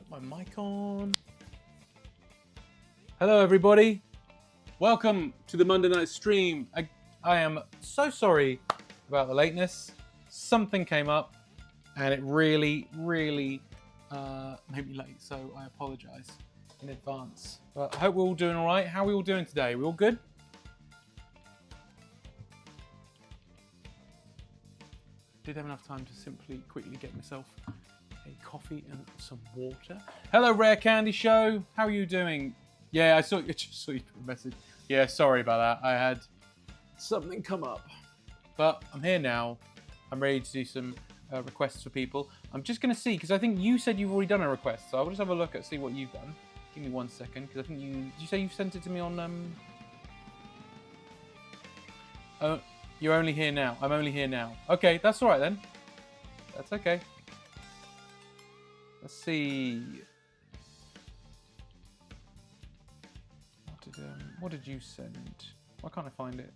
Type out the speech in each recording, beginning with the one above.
My mic on. Hello, everybody. Welcome to the Monday night stream. I am so sorry about the lateness. Something came up, and it really made me late. So I apologise in advance. But I hope we're all doing all right. How are we all doing today? We all good? Did have enough time to simply quickly get myself a coffee and some water. Hello, Rare Candy Show. How are you doing? Yeah, I just saw your message. Yeah, sorry about that. I had something come up, but I'm here now. I'm ready to do some requests for people. I'm just going to see, because I think you said you've already done a request, so I'll just have a look at see what you've done. Give me 1 second, because I think did you say you sent it to me on Oh, you're only here now. I'm only here now. Okay, that's all right then. That's okay. Let's see. What did you send? Why can't I find it?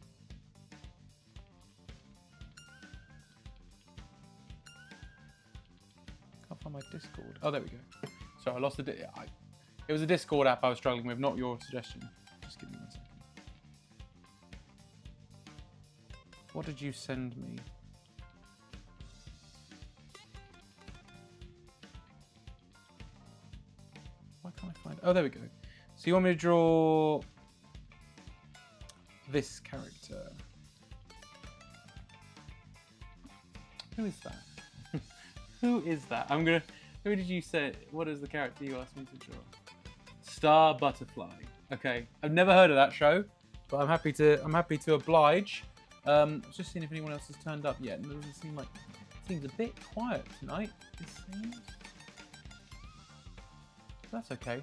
Can't find my Discord. Oh, there we go. Sorry, I lost the. It was a Discord app I was struggling with, not your suggestion. Just give me 1 second. What did you send me? Why can't I find? Oh, there we go. So you want me to draw this character? Who is that? Who is that? Who did you say? What is the character you asked me to draw? Star Butterfly. Okay, I've never heard of that show, but I'm happy to oblige. Just seeing if anyone else has turned up yet. It doesn't seem like it seems a bit quiet tonight. It seems. That's okay.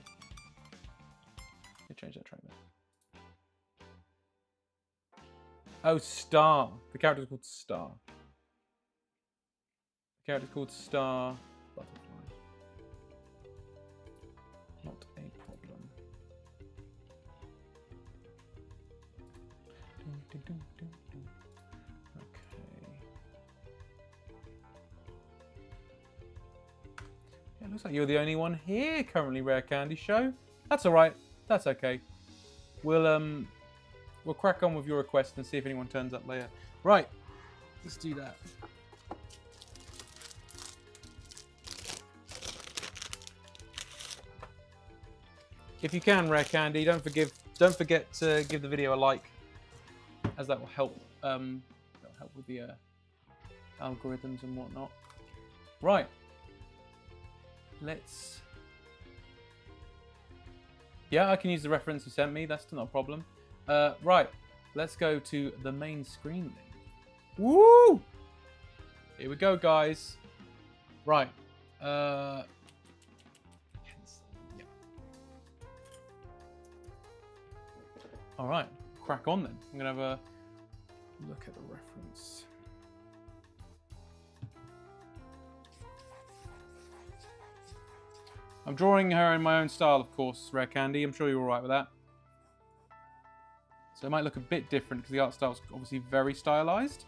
Change that track there. Oh, Star. The character's called Star. The character's called Star Butterfly. Not a problem. Okay. Yeah, it looks like you're the only one here currently, Rare Candy Show. That's all right. That's okay. We'll crack on with your request and see if anyone turns up later. Right, let's do that. If you can, Rare Candy, don't forget to give the video a like, as that will help. That'll help with the algorithms and whatnot. Right. Let's. Yeah, I can use the reference you sent me. That's not a problem. Right, let's go to the main screen then. Woo! Here we go, guys. Right. Yeah. All right, crack on then. I'm gonna have a look at the reference. I'm drawing her in my own style, of course, Rare Candy. I'm sure you're all right with that. So it might look a bit different because the art style is obviously very stylized.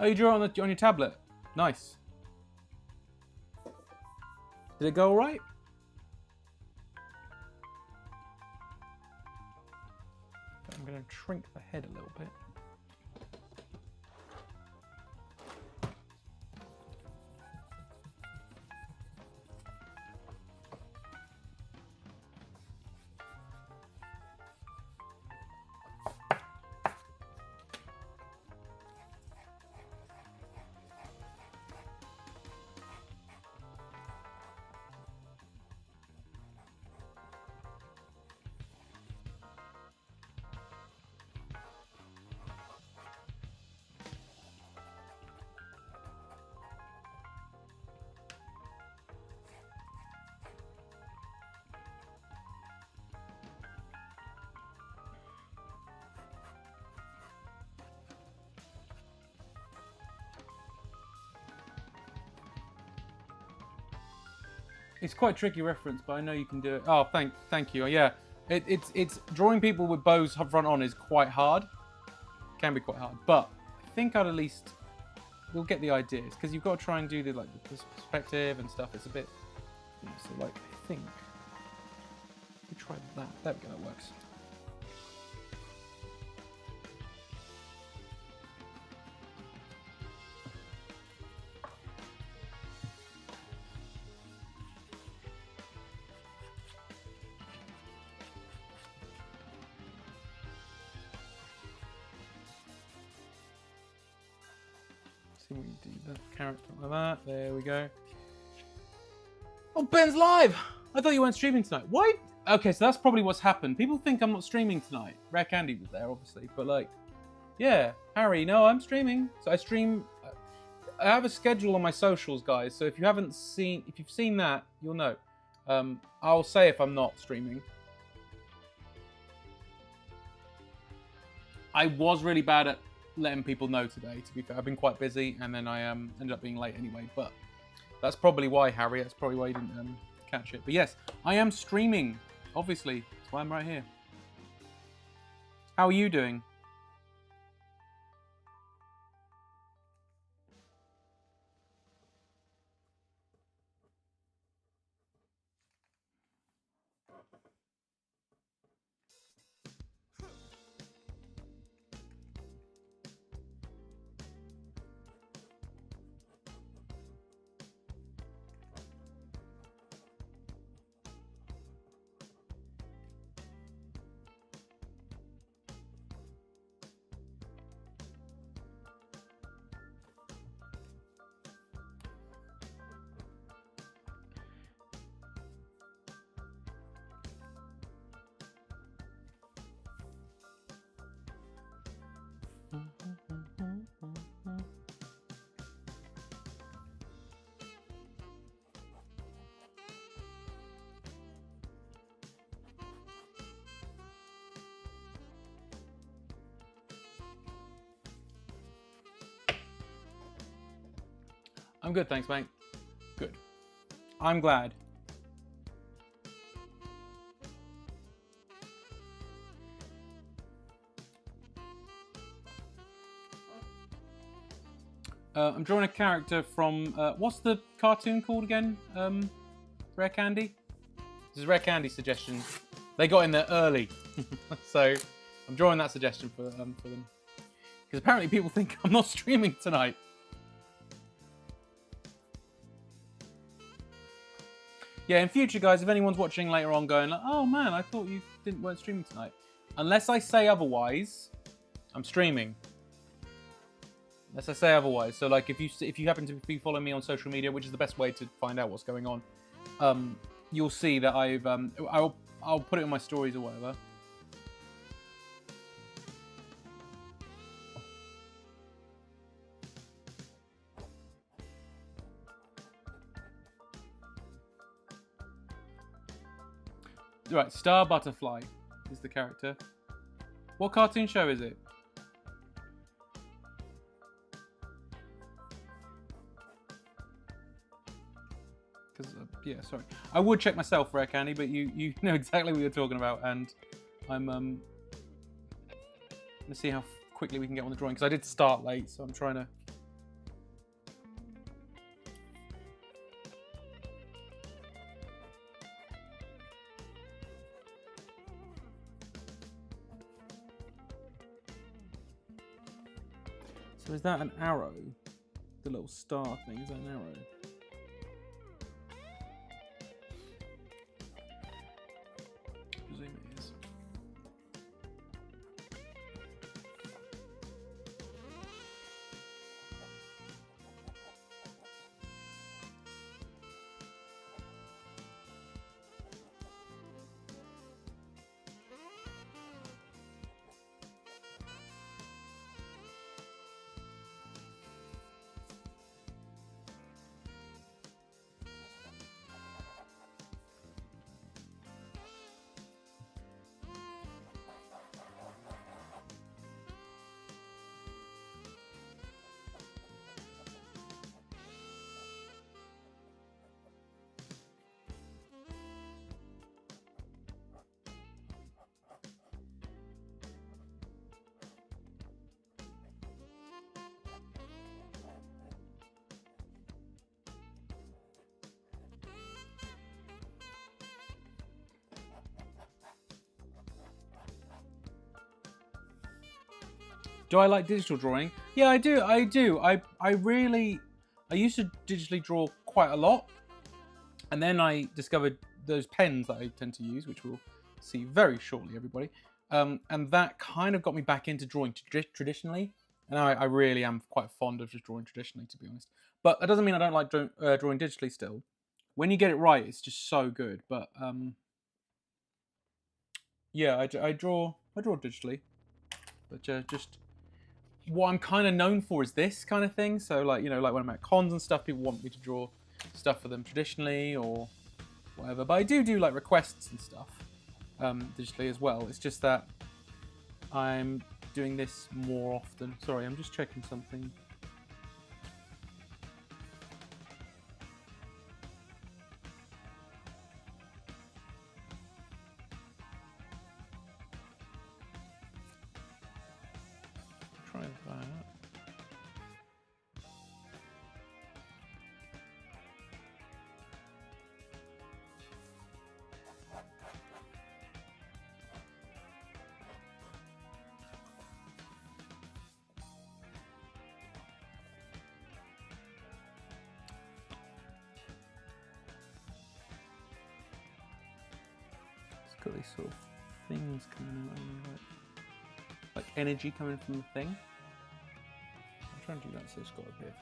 Oh, you draw on your tablet. Nice. Did it go all right? I'm going to shrink the head a little bit. It's quite a tricky reference, but I know you can do it. Oh, thank you. Yeah, it's drawing people with bows front on is quite hard. Can be quite hard, but I think I'd at least we'll get the ideas because you've got to try and do the perspective and stuff. It's a bit, so like I think we try that. There we go. That works. See what you do that character like that. There we go. Oh, Ben's live! I thought you weren't streaming tonight. Why? Okay, so that's probably what's happened. People think I'm not streaming tonight. Rare Candy was there, obviously, but like, yeah, Harry, no, I'm streaming. So I stream. I have a schedule on my socials, guys. So if you've seen that, you'll know. I'll say if I'm not streaming. I was really bad at letting people know today, to be fair. I've been quite busy, and then I ended up being late anyway, but that's probably why, Harry. That's probably why you didn't catch it. But yes, I am streaming, obviously. That's why I'm right here. How are you doing? I'm good, thanks, mate. Good. I'm glad. I'm drawing a character from, what's the cartoon called again? Rare Candy? This is Rare Candy's suggestion. They got in there early. So I'm drawing that suggestion for them. Because apparently people think I'm not streaming tonight. Yeah, in future, guys, if anyone's watching later on going, like, oh man, I thought you weren't streaming tonight. Unless I say otherwise, I'm streaming. Unless I say otherwise. So, like, if you happen to be following me on social media, which is the best way to find out what's going on, you'll see that I'll put it in my stories or whatever. Right, Star Butterfly is the character. What cartoon show is it? Yeah, sorry. I would check myself, Rare Candy, but you know exactly what you're talking about, and I'm let's see how quickly we can get on the drawing, because I did start late, so I'm trying to. So is that an arrow? The little star thing, is that an arrow? Do I like digital drawing? Yeah, I do. I do. I used to digitally draw quite a lot, and then I discovered those pens that I tend to use, which we'll see very shortly, everybody. And that kind of got me back into drawing traditionally. And I really am quite fond of just drawing traditionally, to be honest. But that doesn't mean I don't like drawing digitally still. When you get it right, it's just so good. But yeah, I draw digitally, but just what I'm kind of known for is this kind of thing. So like, you know, like when I'm at cons and stuff, people want me to draw stuff for them traditionally or whatever. But I do like requests and stuff digitally as well. It's just that I'm doing this more often. Sorry, I'm just checking something. Try that. Got these sort of things coming out, like energy coming from the thing. I'm trying to do that so it's got a bit.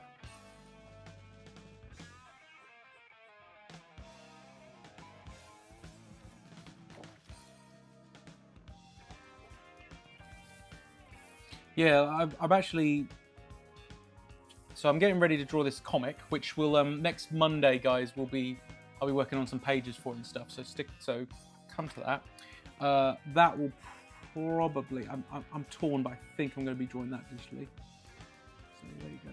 Yeah, I've actually. So I'm getting ready to draw this comic, which will next Monday, guys. I'll be working on some pages for it and stuff. So come to that. That will probably. I'm torn, but I think I'm going to be drawing that digitally. So there you go.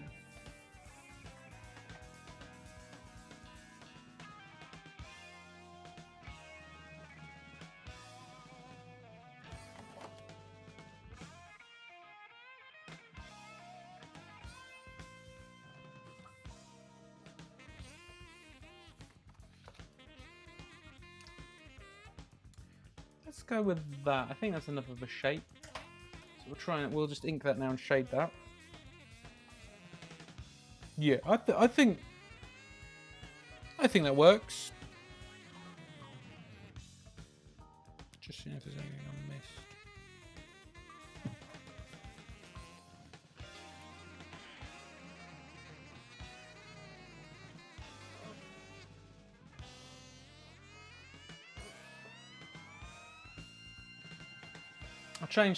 Let's go with that. I think that's enough of a shape. So we'll just ink that now and shade that. Yeah, I think that works. Just seeing if there's anything I missed.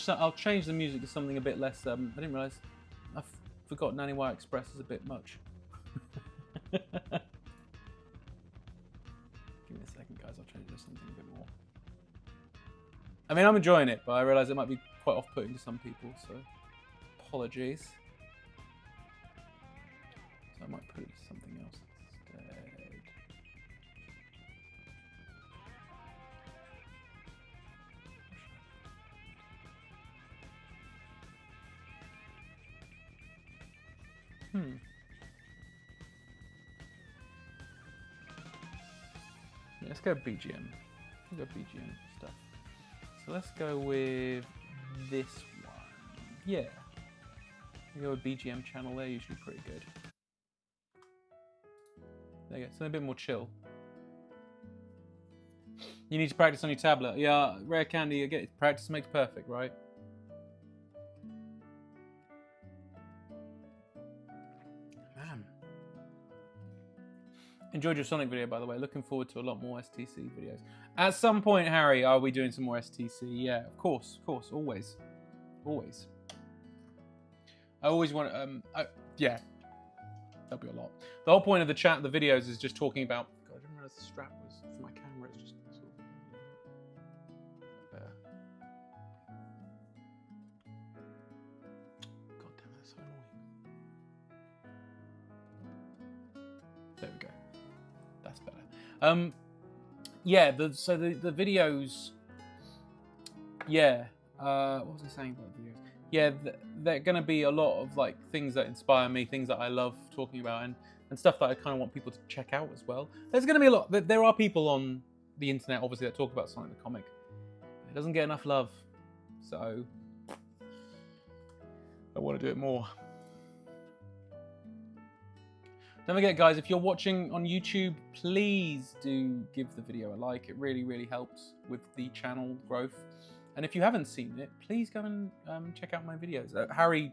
I'll change the music to something a bit less. I didn't realise. I've forgotten Nanny Wire Express is a bit much. Give me a second, guys. I'll change it to something a bit more. I mean, I'm enjoying it, but I realise it might be quite off-putting to some people, so apologies. So I might put it to something else instead. Yeah, let's go BGM. We'll go BGM stuff. So let's go with this one. Yeah. We go with BGM channel. They're usually pretty good. There you go. Something a bit more chill. You need to practice on your tablet. Yeah, Rare Candy. I get it. Practice makes perfect, right? Enjoyed your Sonic video, by the way. Looking forward to a lot more STC videos. At some point, Harry, are we doing some more STC? Yeah, of course, always. Always. I always want to, yeah, that'll be a lot. The whole point of the videos is just talking about, God, I didn't realize the strap was, for my camera, it's just sort of there. God damn, that's so annoying. There we go. That's better. Yeah, so the videos, yeah, what was I saying about the videos? Yeah, they're going to be a lot of like things that inspire me, things that I love talking about, and stuff that I kind of want people to check out as well. There's going to be a lot. There are people on the internet, obviously, that talk about Sonic the Comic. It doesn't get enough love, so I want to do it more. Don't forget, guys, if you're watching on YouTube, please do give the video a like. It really, really helps with the channel growth. And if you haven't seen it, please go and check out my videos. Harry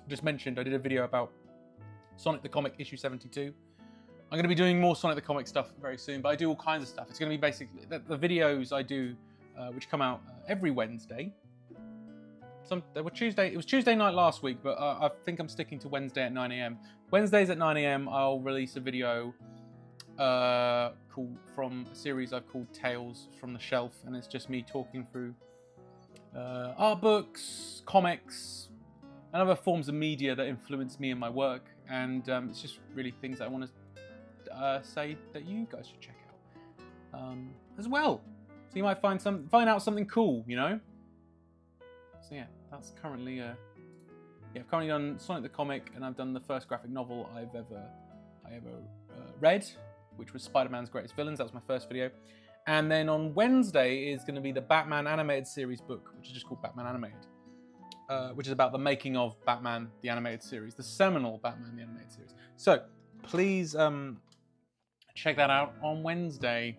just mentioned I did a video about Sonic the Comic issue 72. I'm going to be doing more Sonic the Comic stuff very soon, but I do all kinds of stuff. It's going to be basically the videos I do, which come out every Wednesday. They were Tuesday. It was Tuesday night last week, but I think I'm sticking to Wednesday at 9 AM. Wednesdays at 9 AM, I'll release a video from a series I've called Tales from the Shelf, and it's just me talking through art books, comics, and other forms of media that influence me in my work. And it's just really things that I want to say that you guys should check out as well. So you might find out something cool, you know. So yeah, that's currently I've currently done Sonic the Comic, and I've done the first graphic novel I ever read, which was Spider-Man's Greatest Villains. That was my first video. And then on Wednesday is going to be the Batman Animated Series book, which is just called Batman Animated, which is about the making of Batman the Animated Series, the seminal Batman the Animated Series. So please check that out on Wednesday.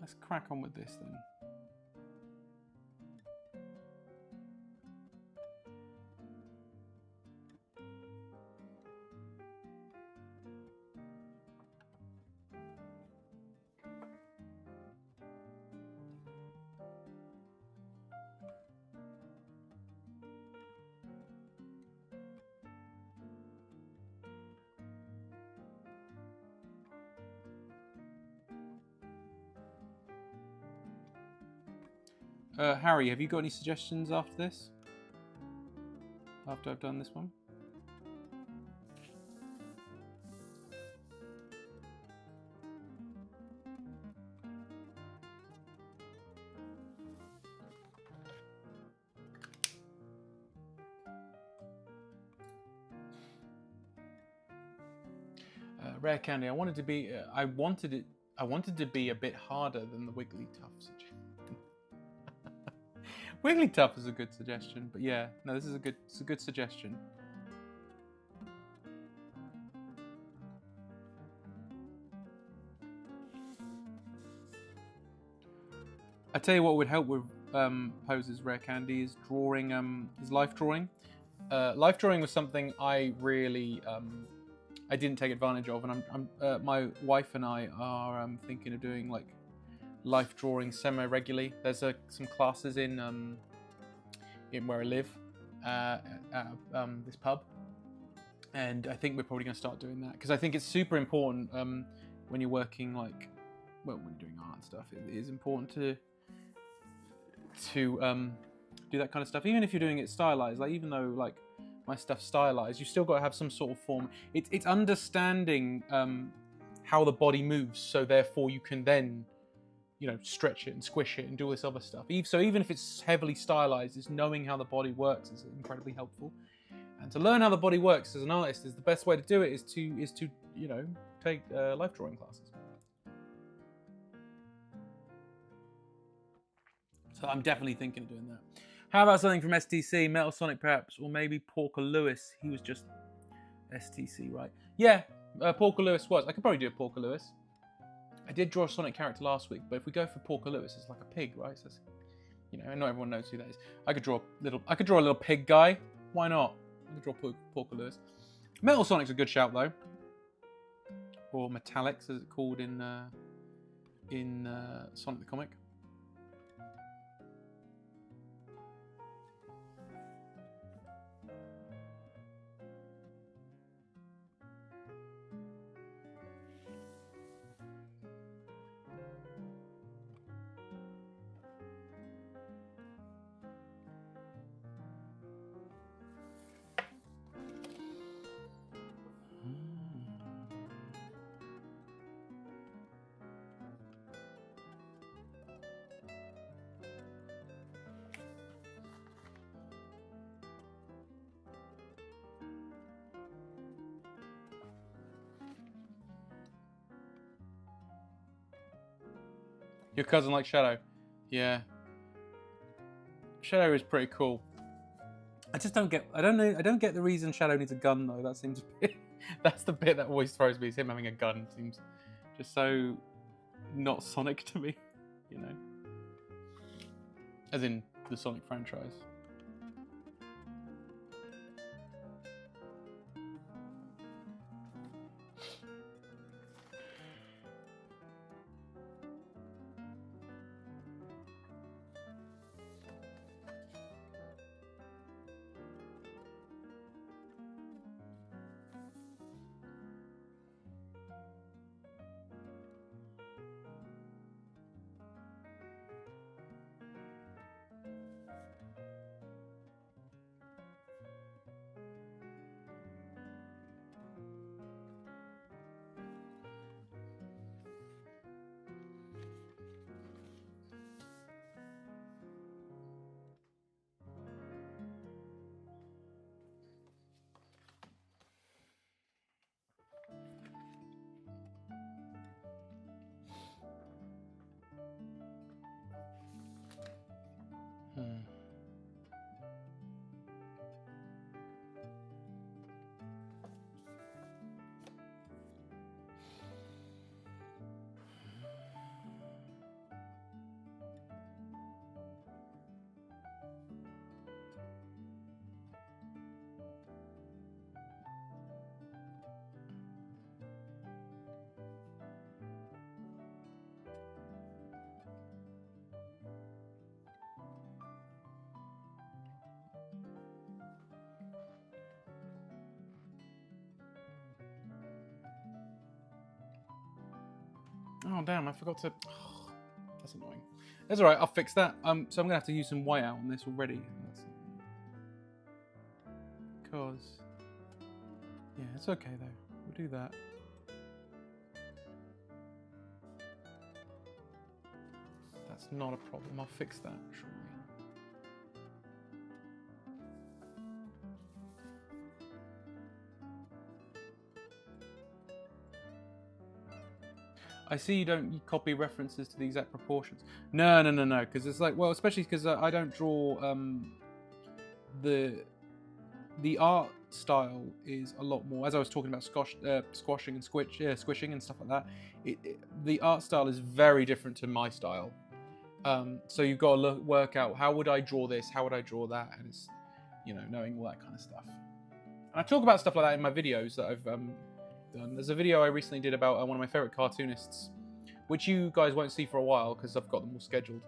Let's crack on with this then. Harry, have you got any suggestions after this? After I've done this one? Rare Candy, I wanted to be a bit harder than the Wigglytuff suggestion. Wigglytuff is a good suggestion, but yeah, no, it's a good suggestion. I tell you what would help with Pose's Rare Candy is drawing, is life drawing. Life drawing was something I really I didn't take advantage of, and my wife and I are thinking of doing like life drawing semi-regularly. There's some classes in where I live at this pub, and I think we're probably going to start doing that because I think it's super important when you're working when you're doing art and stuff. It is important to do that kind of stuff, even if you're doing it stylized. Like even though like my stuff's stylized, you still got to have some sort of form. It's understanding how the body moves, so therefore you can then stretch it and squish it and do all this other stuff. So even if it's heavily stylized, it's knowing how the body works is incredibly helpful. And to learn how the body works as an artist is the best way to do it is to take life drawing classes. So I'm definitely thinking of doing that. How about something from STC, Metal Sonic perhaps, or maybe Porker Lewis? He was just STC, right? Yeah, Porker Lewis was. I could probably do a Porker Lewis. I did draw a Sonic character last week, but if we go for Porker Lewis, it's like a pig, right? So not everyone knows who that is. I could draw a little pig guy. Why not? I could draw Porker Lewis. Metal Sonic's a good shout though, or Metallics as it's called in Sonic the Comic. Your cousin likes Shadow. Yeah. Shadow is pretty cool. I just don't get. I don't get the reason Shadow needs a gun though. That seems a bit. That's the bit that always throws me. Is him having a gun seems just so not Sonic to me. You know, as in the Sonic franchise. Oh damn! I forgot to. Oh, that's annoying. That's all right. I'll fix that. So I'm gonna have to use some whiteout on this already. Because yeah, it's okay though. We'll do that. That's not a problem. I'll fix that shortly. I see you don't copy references to the exact proportions. No, because it's like, well, especially because I don't draw the art style is a lot more, as I was talking about squashing and squishing and stuff like that. The art style is very different to my style. So you've got to work out, how would I draw this? How would I draw that? And it's, you know, knowing all that kind of stuff. And I talk about stuff like that in my videos that I've done. There's a video I recently did about one of my favorite cartoonists, which you guys won't see for a while because I've got them all scheduled.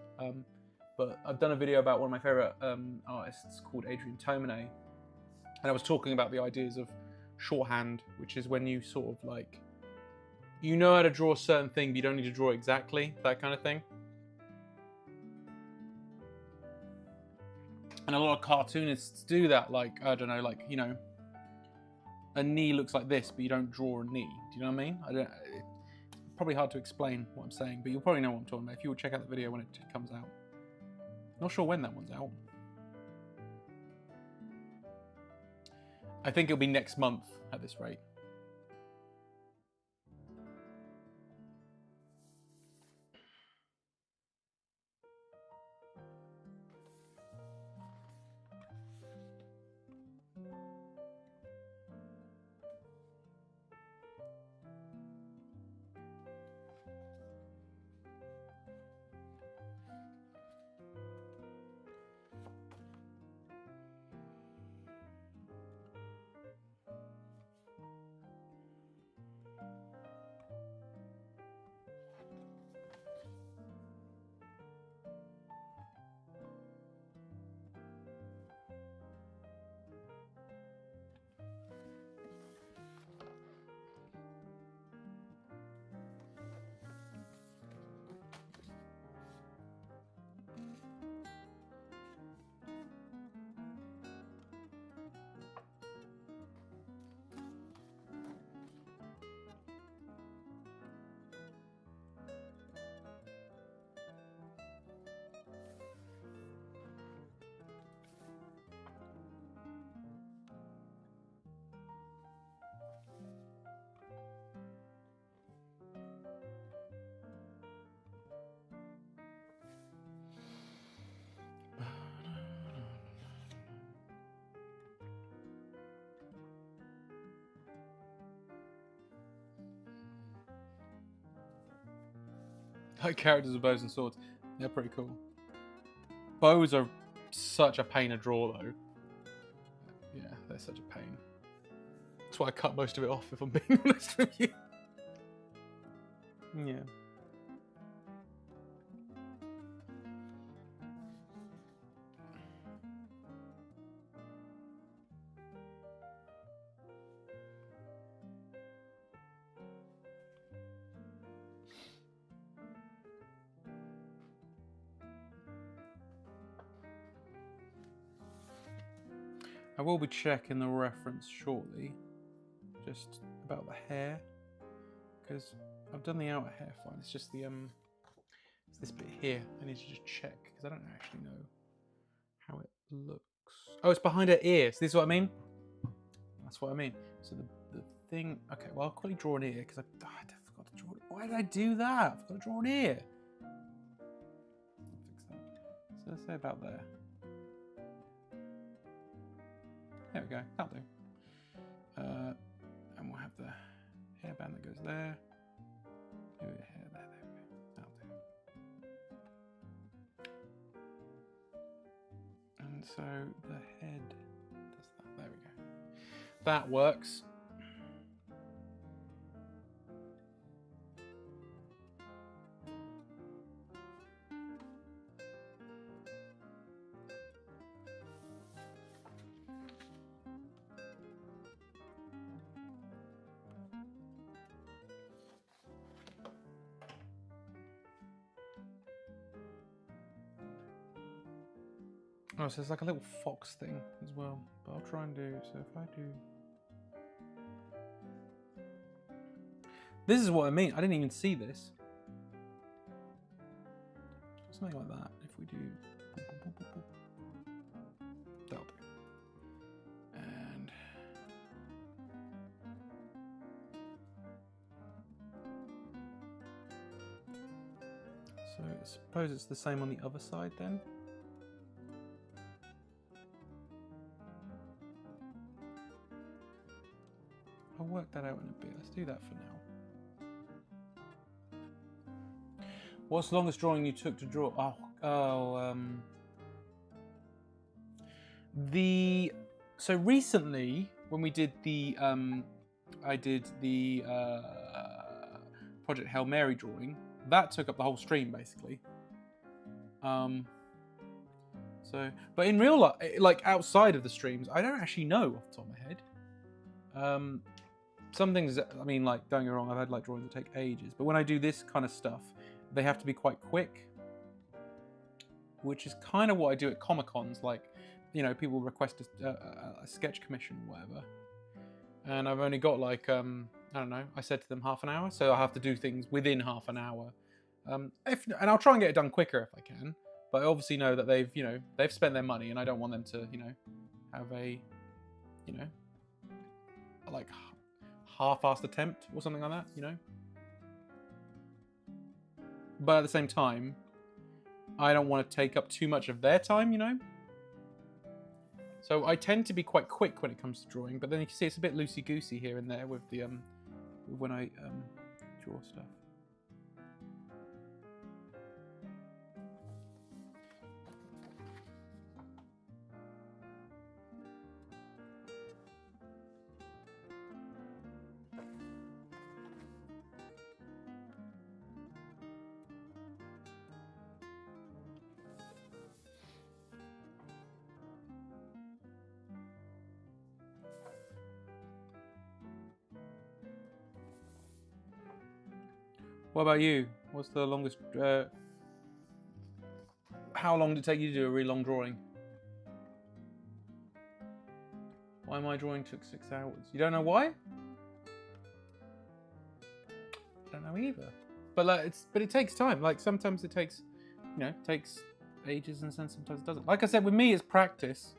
But I've done a video about one of my favorite artists called Adrian Tomine. And I was talking about the ideas of shorthand, which is when you sort of like, you know how to draw a certain thing, but you don't need to draw exactly, that kind of thing. And a lot of cartoonists do that, like, I don't know, like, you know, a knee looks like this, but you don't draw a knee. Do you know what I mean? It's probably hard to explain what I'm saying, but you'll probably know what I'm talking about if you will check out the video when it comes out. Not sure when that one's out. I think it'll be next month at this rate. Like characters with bows and swords. They're pretty cool. Bows are such a pain to draw, though. Yeah, they're such a pain. That's why I cut most of it off, if I'm being honest with you. Yeah. I will be checking the reference shortly, just about the hair, because I've done the outer hair fine. It's just the it's this bit here. I need to just check because I don't actually know how it looks. Oh, it's behind her ear. So this is what I mean. That's what I mean. So the thing. Okay, well I'll quickly draw an ear because I forgot to draw it. Why did I do that? I've got to draw an ear. Fix that. So let's say about there. There we go, that'll do. And we'll have the hairband that goes there. Maybe the hair there, there we go. That'll do. And so the head does that. There we go. That works. Oh, so it's like a little fox thing as well. But I'll try and do, so if I do... This is what I mean. I didn't even see this. Something like that. If we do... That'll do. And... So I suppose it's the same on the other side then. I'll work that out in a bit. Let's do that for now. What's the longest drawing you took to draw? So recently when we did the I did the Project Hail Mary drawing, that took up the whole stream basically. But in real life, like outside of the streams, I don't actually know off the top of my head. Some things, I mean, like, don't get me wrong, I've had like drawings that take ages, but when I do this kind of stuff, they have to be quite quick, which is kind of what I do at Comic-Cons. Like, you know, people request a sketch commission or whatever, and I've only got like, I don't know, I said to them half an hour, so I have to do things within half an hour. And I'll try and get it done quicker if I can, but I obviously know that they've spent their money, and I don't want them to, have a, like, half-assed attempt or something like that, But at the same time, I don't want to take up too much of their time, So I tend to be quite quick when it comes to drawing, but then you can see it's a bit loosey-goosey here and there with the when I draw stuff. What about you? What's the longest... how long did it take you to do a really long drawing? Why my drawing took 6 hours? You don't know why? I don't know either. But like, it takes time. Like sometimes it takes, takes ages, and then sometimes it doesn't. Like I said, with me, it's practice,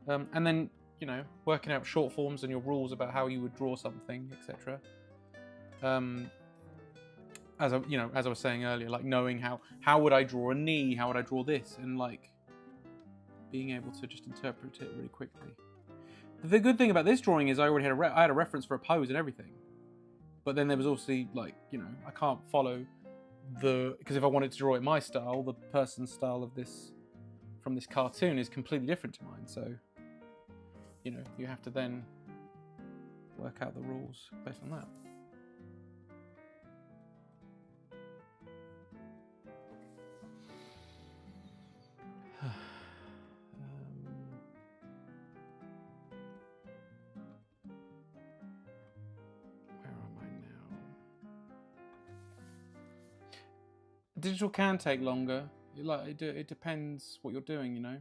and then working out short forms and your rules about how you would draw something, etc. As I was saying earlier, like knowing how would I draw a knee, how would I draw this, and like being able to just interpret it really quickly. The good thing about this drawing is I already had I had a reference for a pose and everything, but then there was also like I can't follow because if I wanted to draw it my style, the person's style of this from this cartoon is completely different to mine. So, you know, you have to then work out the rules based on that. Digital can take longer. It depends what you're doing, you know.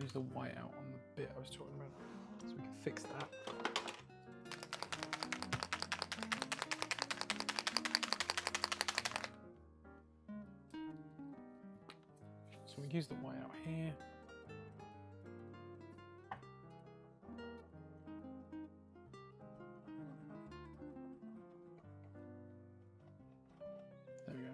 Use the white out on the bit I was talking about, so we can fix that. So we use the white out here. There we go.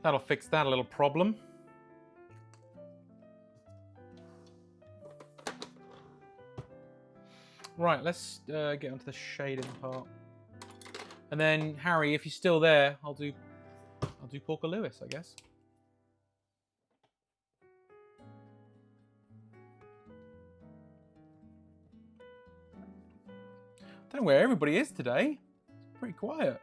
That'll fix that little problem. Right, let's get onto the shading part. And then Harry, if you're still there, I'll do Porker Lewis, I guess. I don't know where everybody is today. It's pretty quiet.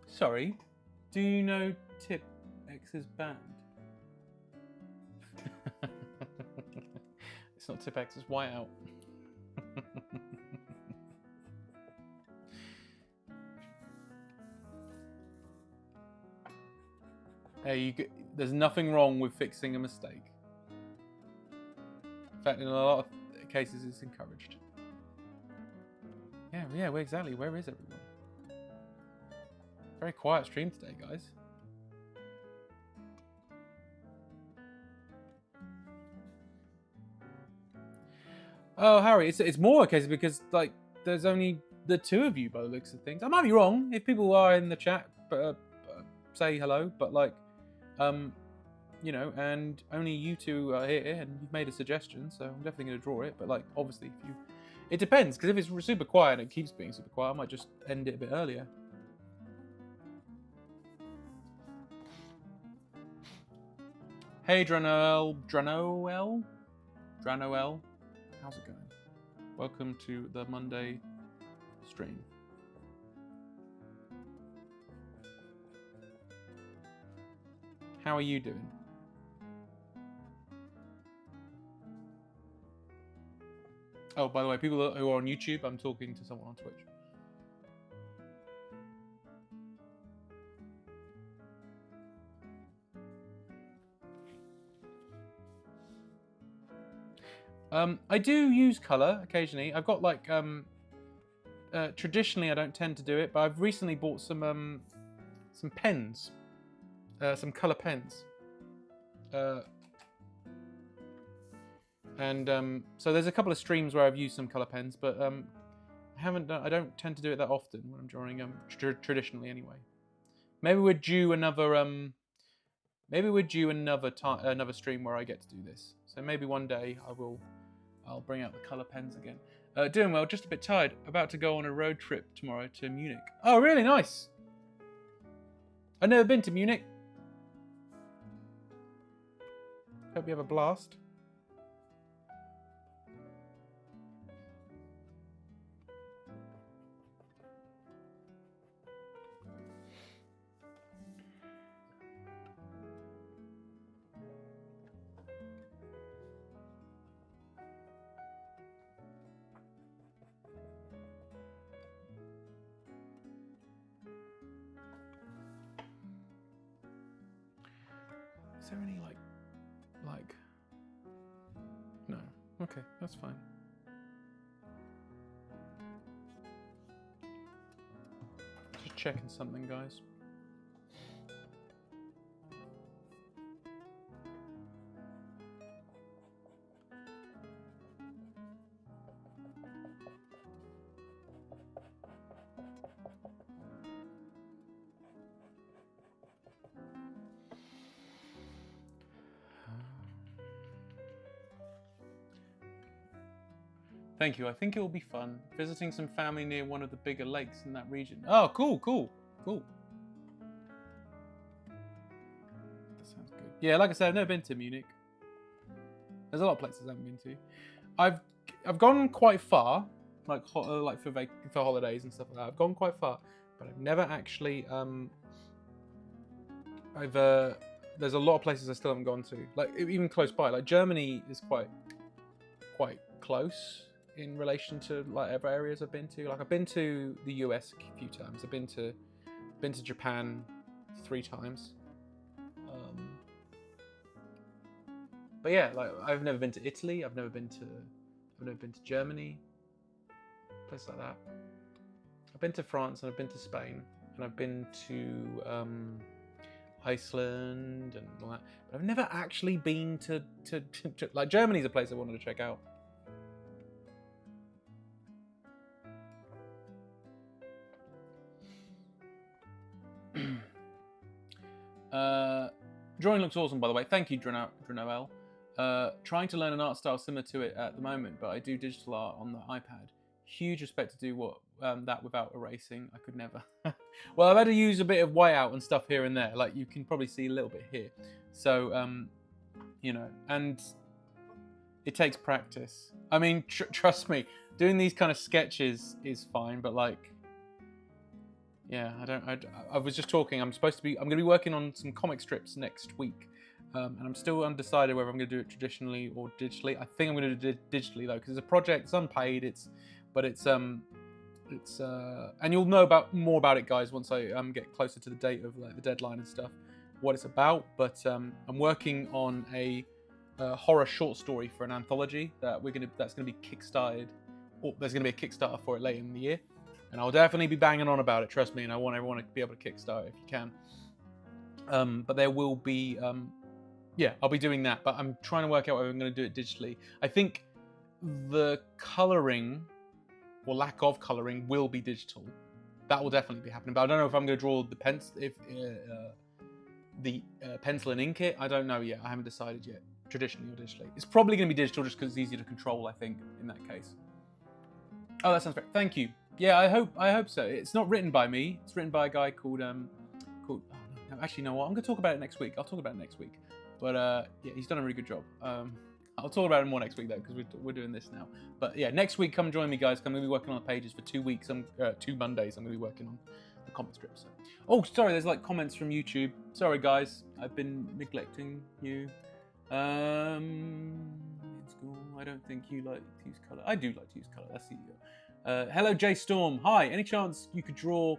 Sorry, do you know Tip X's band? It's not Tip X, it's Whiteout. Hey, there's nothing wrong with fixing a mistake. In fact, in a lot of cases, it's encouraged. Yeah, well, exactly. Where is everyone? Very quiet stream today, guys. Oh, Harry, it's more a case because like there's only the two of you by the looks of things. I might be wrong. If people are in the chat, say hello. But like, you know, and only you two are here, and you've made a suggestion, so I'm definitely going to draw it. But like, obviously, it depends, because if it's super quiet and it keeps being super quiet, I might just end it a bit earlier. Hey, Dranoel, how's it going? Welcome to the Monday stream. How are you doing? Oh, by the way, people who are on YouTube, I'm talking to someone on Twitch. I do use colour occasionally. I've got like, traditionally I don't tend to do it, but I've recently bought some some pens, some colour pens. So there's a couple of streams where I've used some colour pens, but I don't tend to do it that often when I'm drawing traditionally anyway. Maybe we're due another another stream where I get to do this. So maybe one day I'll bring out the colour pens again. Doing well, just a bit tired. About to go on a road trip tomorrow to Munich. Oh, really nice. I've never been to Munich. Hope you have a blast. Is there any like no? Okay, that's fine. Just checking something, guys. Thank you. I think it will be fun visiting some family near one of the bigger lakes in that region. Oh, cool. That sounds good. Yeah, like I said, I've never been to Munich. There's a lot of places I haven't been to. I've gone quite far, like for holidays and stuff like that. I've gone quite far, but I've never actually. There's a lot of places I still haven't gone to. Like even close by. Like Germany is quite close in relation to like other areas I've been to. Like I've been to the US a few times. I've been to Japan 3 times. But yeah, like I've never been to Italy. I've never been to Germany. Places like that. I've been to France and I've been to Spain and I've been to Iceland and all that. But I've never actually been to like Germany's a place I wanted to check out. Drawing looks awesome, by the way. Thank you, Dranoel. Trying to learn an art style similar to it at the moment, but I do digital art on the iPad. Huge respect to do that without erasing. I could never. Well, I've had to use a bit of whiteout and stuff here and there. Like you can probably see a little bit here. So, you know, and it takes practice. I mean, trust me, doing these kind of sketches is fine, but like, yeah, I was just talking. I'm going to be working on some comic strips next week. And I'm still undecided whether I'm going to do it traditionally or digitally. I think I'm going to do it digitally though, because it's a project. It's unpaid. And you'll know more about it, guys, once I get closer to the date of like the deadline and stuff, what it's about. But I'm working on a horror short story for an anthology that's going to be kickstarted. Or there's going to be a Kickstarter for it later in the year, and I'll definitely be banging on about it. Trust me, and I want everyone to be able to kickstart it if you can. But there will be. Yeah, I'll be doing that, but I'm trying to work out whether I'm going to do it digitally. I think the colouring, or lack of colouring, will be digital. That will definitely be happening, but I don't know if I'm going to draw the pencil and ink it. I don't know yet. I haven't decided yet, traditionally or digitally. It's probably going to be digital just because it's easier to control, I think, in that case. Oh, that sounds great. Thank you. Yeah, I hope so. It's not written by me. It's written by a guy called actually, you know what? I'm going to talk about it next week. I'll talk about it next week. But yeah, he's done a really good job. I'll talk about it more next week though, because we're doing this now. But yeah, next week, come join me, guys. I'm going to be working on the pages for 2 weeks. 2 Mondays. I'm going to be working on the comic strips. So. Oh, sorry. There's like comments from YouTube. Sorry, guys. I've been neglecting you. In school, I don't think you like to use color. I do like to use color. That's the. Hello, Jay Storm. Hi. Any chance you could draw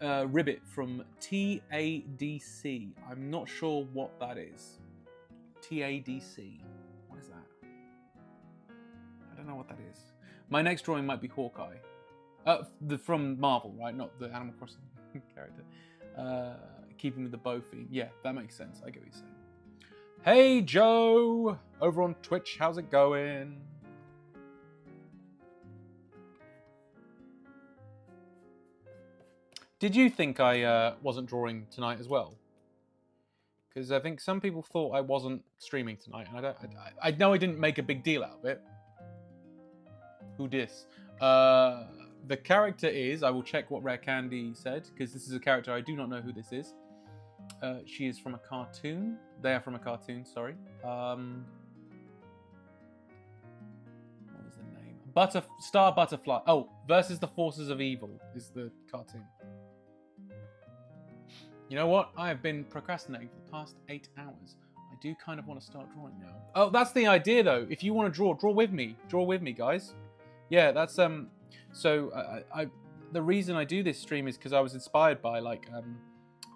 Ribbit from TADC? I'm not sure what that is. TADC. What is that? I don't know what that is. My next drawing might be Hawkeye. From Marvel, right? Not the Animal Crossing character. Keeping with the bow theme. Yeah, that makes sense. I get what you're saying. Hey, Joe! Over on Twitch, how's it going? Did you think I wasn't drawing tonight as well? Because I think some people thought I wasn't streaming tonight, and I know I didn't make a big deal out of it. Who dis? The character is, I will check what Rare Candy said, because this is a character I do not know who this is. She is from a cartoon. They are from a cartoon, sorry. What was the name? Star Butterfly. Oh, Versus the Forces of Evil is the cartoon. You know what? I have been procrastinating for the past 8 hours. I do kind of want to start drawing now. Oh, that's the idea, though. If you want to draw with me. Draw with me, guys. Yeah, that's So the reason I do this stream is because I was inspired by like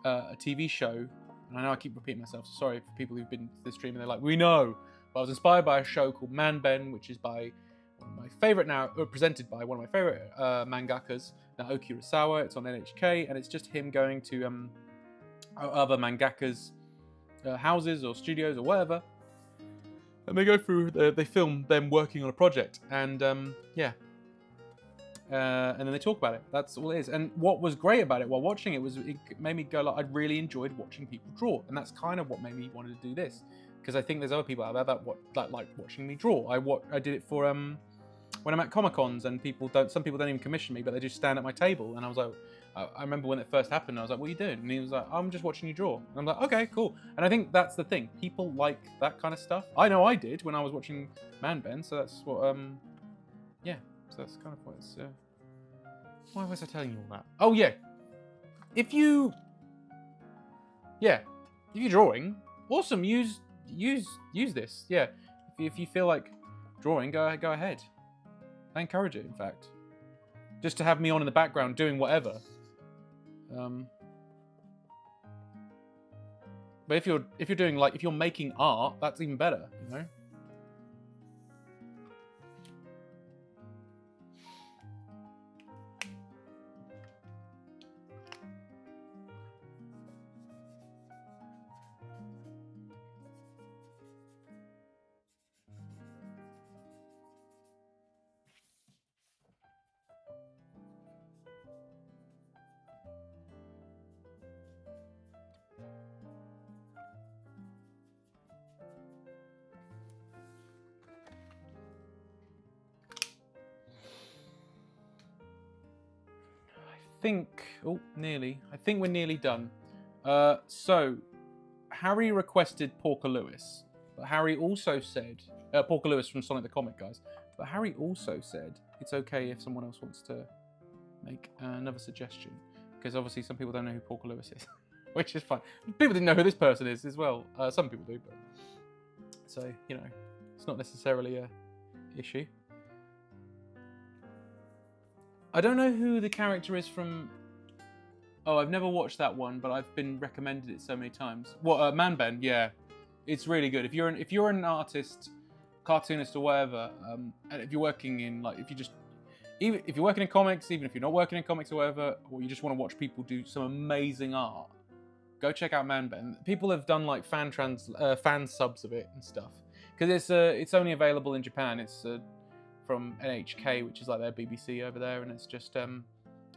a TV show, and I know I keep repeating myself. So sorry for people who've been to this stream and they're like, we know. But I was inspired by a show called Man Ben, which is by one of my favorite presented by one of my favorite mangakas, Naoki Urasawa. It's on NHK, and it's just him going to other mangakas' houses or studios or whatever, and they go through. They film them working on a project, and yeah. And then they talk about it. That's all it is. And what was great about it while watching it was it made me go like, I really enjoyed watching people draw, and that's kind of what made me want to do this, because I think there's other people out there that like watching me draw. I did it for when I'm at Comic Cons, and some people don't even commission me, but they just stand at my table, and I was like, I remember when it first happened, I was like, what are you doing? And he was like, I'm just watching you draw. And I'm like, okay, cool. And I think that's the thing. People like that kind of stuff. I know I did when I was watching Man Ben, so that's what yeah. So that's kind of what it's. Why was I telling you all that? Oh yeah, if you're drawing, awesome. Use this. Yeah, if you feel like drawing, go ahead. I encourage it. In fact, just to have me on in the background doing whatever. But if you're doing like if you're making art, that's even better. You know. I think we're nearly done. So Harry requested Porker Lewis, but Harry also said Porker Lewis from Sonic the Comic, guys. But Harry also said it's okay if someone else wants to make another suggestion, because obviously some people don't know who Porker Lewis is, which is fine. People didn't know who this person is as well. Some people do, but so you know, it's not necessarily a issue. I don't know who the character is from. Oh, I've never watched that one, but I've been recommended it so many times. What, Man Ben? Yeah, it's really good. If you're an artist, cartoonist, or whatever, and if you're working in like even if you're working in comics, even if you're not working in comics or whatever, or you just want to watch people do some amazing art, go check out Man Ben. People have done like fan subs of it and stuff, because it's only available in Japan. It's from NHK, which is like their BBC over there, and it's just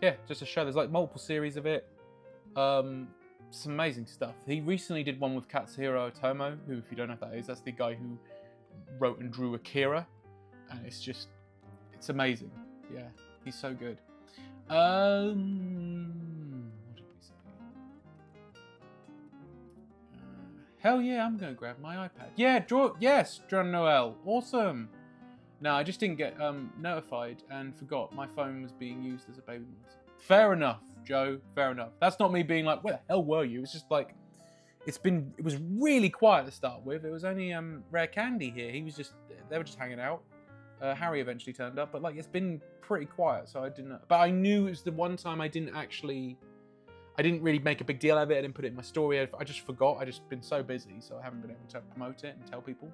yeah, just a show. There's like multiple series of it. Some amazing stuff. He recently did one with Katsuhiro Otomo, who, if you don't know what that is, that's the guy who wrote and drew Akira, and it's amazing. Yeah, he's so good. What did we say? Hell yeah, I'm gonna grab my iPad. Yeah, yes, John Noel, awesome. No, I just didn't get notified and forgot my phone was being used as a baby monitor. Fair enough, Joe. Fair enough. That's not me being like, where the hell were you? It's just like, it was really quiet to start with. It was only Rare Candy here. They were just hanging out. Harry eventually turned up, but like it's been pretty quiet, so I didn't know. But I knew it was the one time I didn't really make a big deal out of it. I didn't put it in my story. I just forgot. I just been so busy, so I haven't been able to promote it and tell people.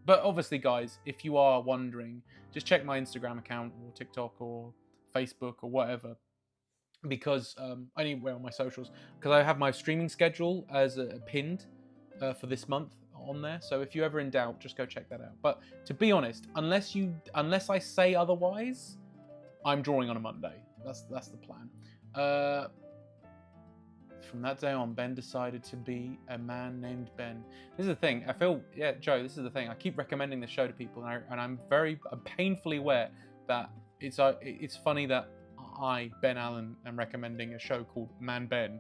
But obviously, guys, if you are wondering, just check my Instagram account or TikTok or Facebook or whatever. because anywhere on my socials, because I have my streaming schedule as pinned for this month on there. So if you're ever in doubt, just go check that out. But to be honest, unless I say otherwise, I'm drawing on a Monday. That's the plan. From that day on, Ben decided to be a man named Ben. This is the thing. I feel, yeah, Joe, this is the thing. I keep recommending the show to people, and I'm painfully aware that it's funny that I, Ben Allen, am recommending a show called Man Ben.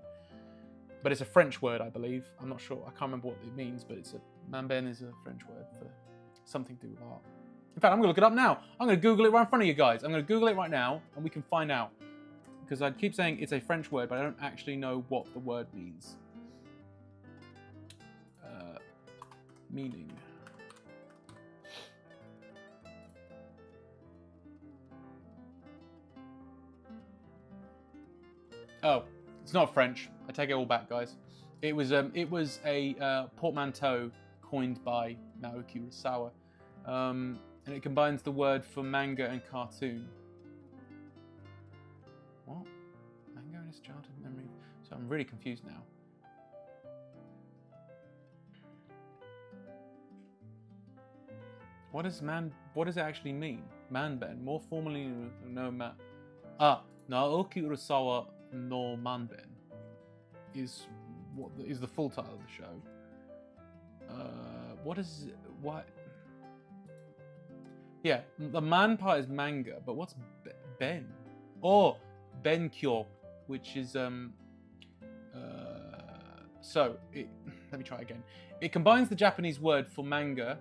But it's a French word, I believe. I'm not sure. I can't remember what it means, but Man Ben is a French word for something to do with art. In fact, I'm going to look it up now. I'm going to Google it right in front of you guys. I'm going to Google it right now, and we can find out. Because I keep saying it's a French word, but I don't actually know what the word means. Meaning. Oh, it's not French. I take it all back, guys. It was a portmanteau coined by Naoki Urasawa, and it combines the word for manga and cartoon. What? Manga and his childhood memory. So I'm really confused now. What does it actually mean? Manben, more formally known Naoki Urasawa no Manben is the full title of the show. What? Yeah, the man part is manga, but what's Ben? Oh, Benkyo, which is let me try again. It combines the Japanese word for manga,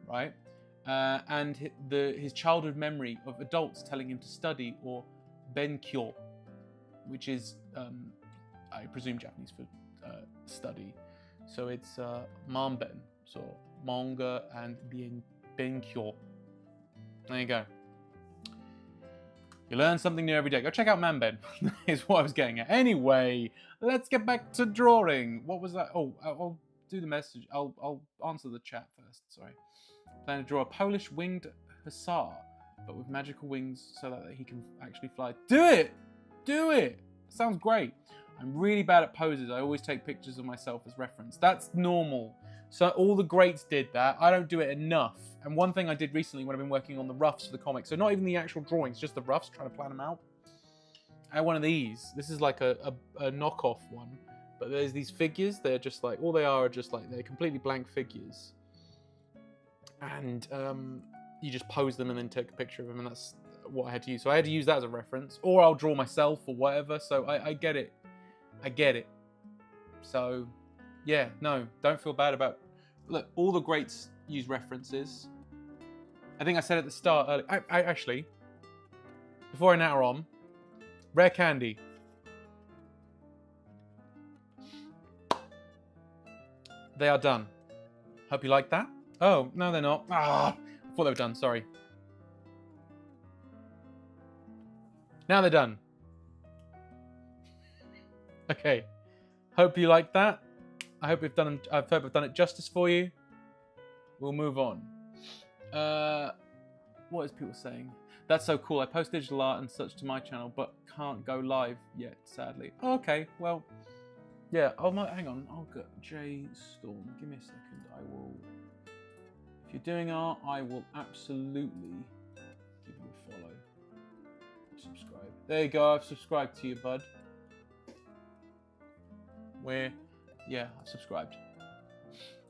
right, and his childhood memory of adults telling him to study, or Benkyo, which is I presume Japanese for study. So it's manben, so manga and benkyo. There you go. You learn something new every day. Go check out Manben, is what I was getting at. Anyway, let's get back to drawing. What was that? Oh, I'll do the message. I'll answer the chat first, sorry. Plan to draw a Polish winged hussar, but with magical wings so that he can actually fly. Do it! Do it! Sounds great. I'm really bad at poses. I always take pictures of myself as reference. That's normal. So all the greats did that. I don't do it enough. And one thing I did recently when I've been working on the roughs for the comics, so not even the actual drawings, just the roughs, trying to plan them out. I had one of these. This is like a knockoff one. But there's these figures. They're just like, all they are just like, they're completely blank figures. And you just pose them and then take a picture of them. And that's what I had to use. So I had to use that as a reference. Or I'll draw myself or whatever. So I get it. I get it. So, yeah, no, don't feel bad about... Look, all the greats use references. I think I said at the start earlier... I actually, before I natter on, Rare Candy. They are done. Hope you like that. Oh, no, they're not. Ah, I thought they were done, sorry. Now they're done. Okay. Hope you like that. I hope I've done it justice for you. We'll move on. What is people saying? That's so cool. I post digital art and such to my channel, but can't go live yet, sadly. Oh, okay, well, yeah. Hang on. I'll get J Storm. Give me a second. I will. If you're doing art, I will absolutely give you a follow. Subscribe. There you go. I've subscribed to you, bud. Yeah, I've subscribed.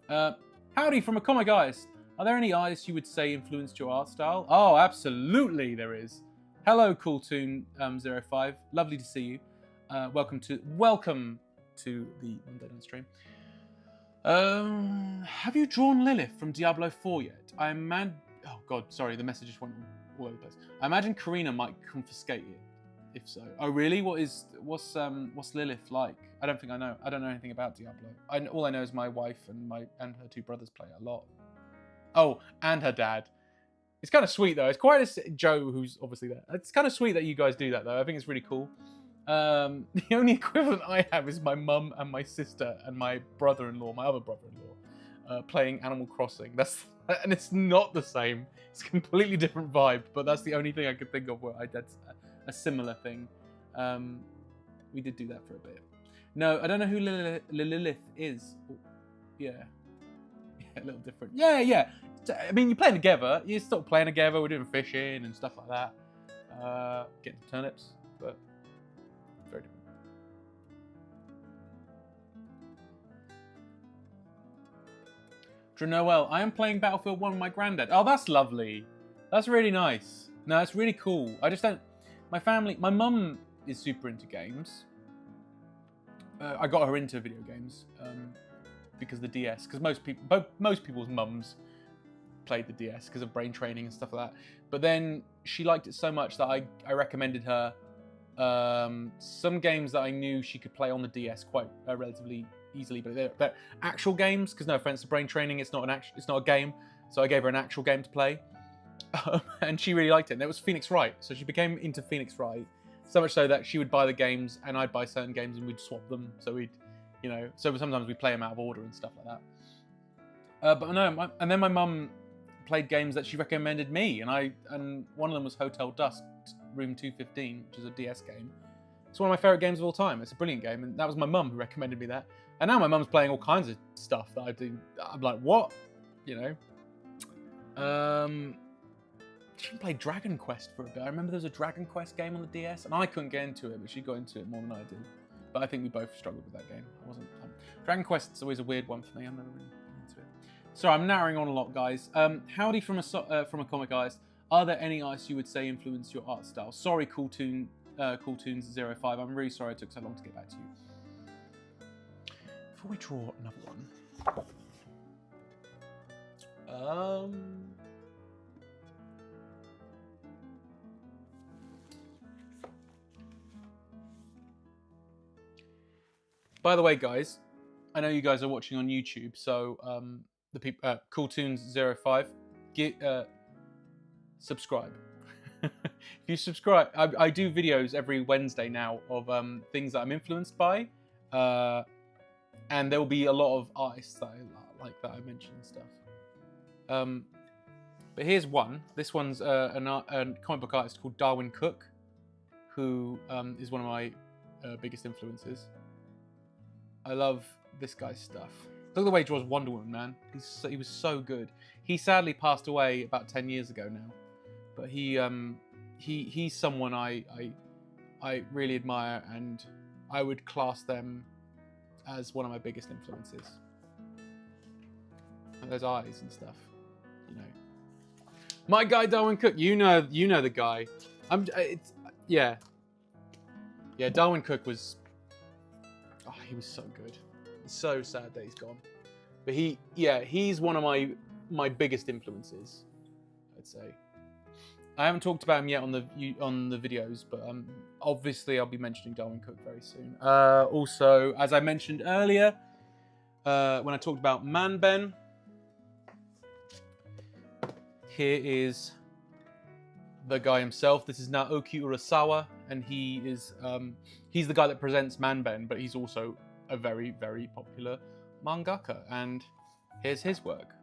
Howdy from a comic artist. Are there any artists you would say influenced your art style? Oh, absolutely there is. Hello, Cooltoon05. Lovely to see you. Welcome to the Monday Night Stream. Have you drawn Lilith from Diablo 4 yet? Oh god, sorry, the message just went all over the place. I imagine Karina might confiscate it. If so. Oh really? What's Lilith like? I don't think I know. I don't know anything about Diablo. All I know is my wife and her two brothers play it a lot. Oh, and her dad. It's kind of sweet though. It's quite Joe, who's obviously there. It's kind of sweet that you guys do that though. I think it's really cool. The only equivalent I have is my mum and my sister and my brother-in-law, my other brother-in-law, playing Animal Crossing. And it's not the same. It's a completely different vibe. But that's the only thing I could think of where I did a similar thing. We did do that for a bit. No, I don't know who Lilith is. Yeah. A little different. Yeah. I mean, you're playing together. You're still playing together. We're doing fishing and stuff like that. Getting turnips, but very different. Noel, I am playing Battlefield 1 with my granddad. Oh, that's lovely. That's really nice. No, that's really cool. I just don't... My mum is super into games. I got her into video games because of the DS. Because most people's mums played the DS because of brain training and stuff like that. But then she liked it so much that I recommended her some games that I knew she could play on the DS quite relatively easily, but they're actual games. Because no offense to brain training, it's not a game. So I gave her an actual game to play, and she really liked it. And it was Phoenix Wright, so she became into Phoenix Wright so much so that she would buy the games and I'd buy certain games and we'd swap them. So we'd, so sometimes we'd play them out of order and stuff like that. But no, and then my mum played games that she recommended me, and one of them was Hotel Dusk, Room 215, which is a DS game. It's one of my favourite games of all time. It's a brilliant game, and that was my mum who recommended me that. And now my mum's playing all kinds of stuff that I do. I'm like, what? She played Dragon Quest for a bit. I remember there was a Dragon Quest game on the DS, and I couldn't get into it, but she got into it more than I did. But I think we both struggled with that game. Dragon Quest's always a weird one for me. I'm never really into it. Sorry, I'm narrowing on a lot, guys. Howdy from a comic artist. Are there any artists you would say influence your art style? Sorry, Cooltoons05. I'm really sorry it took so long to get back to you. Before we draw another one. By the way, guys, I know you guys are watching on YouTube, so the people, Cooltoons05, subscribe. If you subscribe, I do videos every Wednesday now of things that I'm influenced by, and there will be a lot of artists that I like that I mentioned and stuff. But here's one. This one's a comic book artist called Darwyn Cooke, who is one of my biggest influences. I love this guy's stuff. Look at the way he draws Wonder Woman, man. He was so good. He sadly passed away about 10 years ago now, but he's someone I really admire, and I would class them as one of my biggest influences. And those eyes and stuff, My guy Darwyn Cooke, you know the guy. Yeah, Darwyn Cooke was. Oh, he was so good. It's so sad that he's gone. But he's one of my biggest influences, I'd say. I haven't talked about him yet on the videos, but obviously I'll be mentioning Darwyn Cooke very soon. Also, as I mentioned earlier, when I talked about Manben, here is the guy himself. This is Naoki Urasawa, and he's the guy that presents Manben, but he's also a very, very popular mangaka, and here's his work.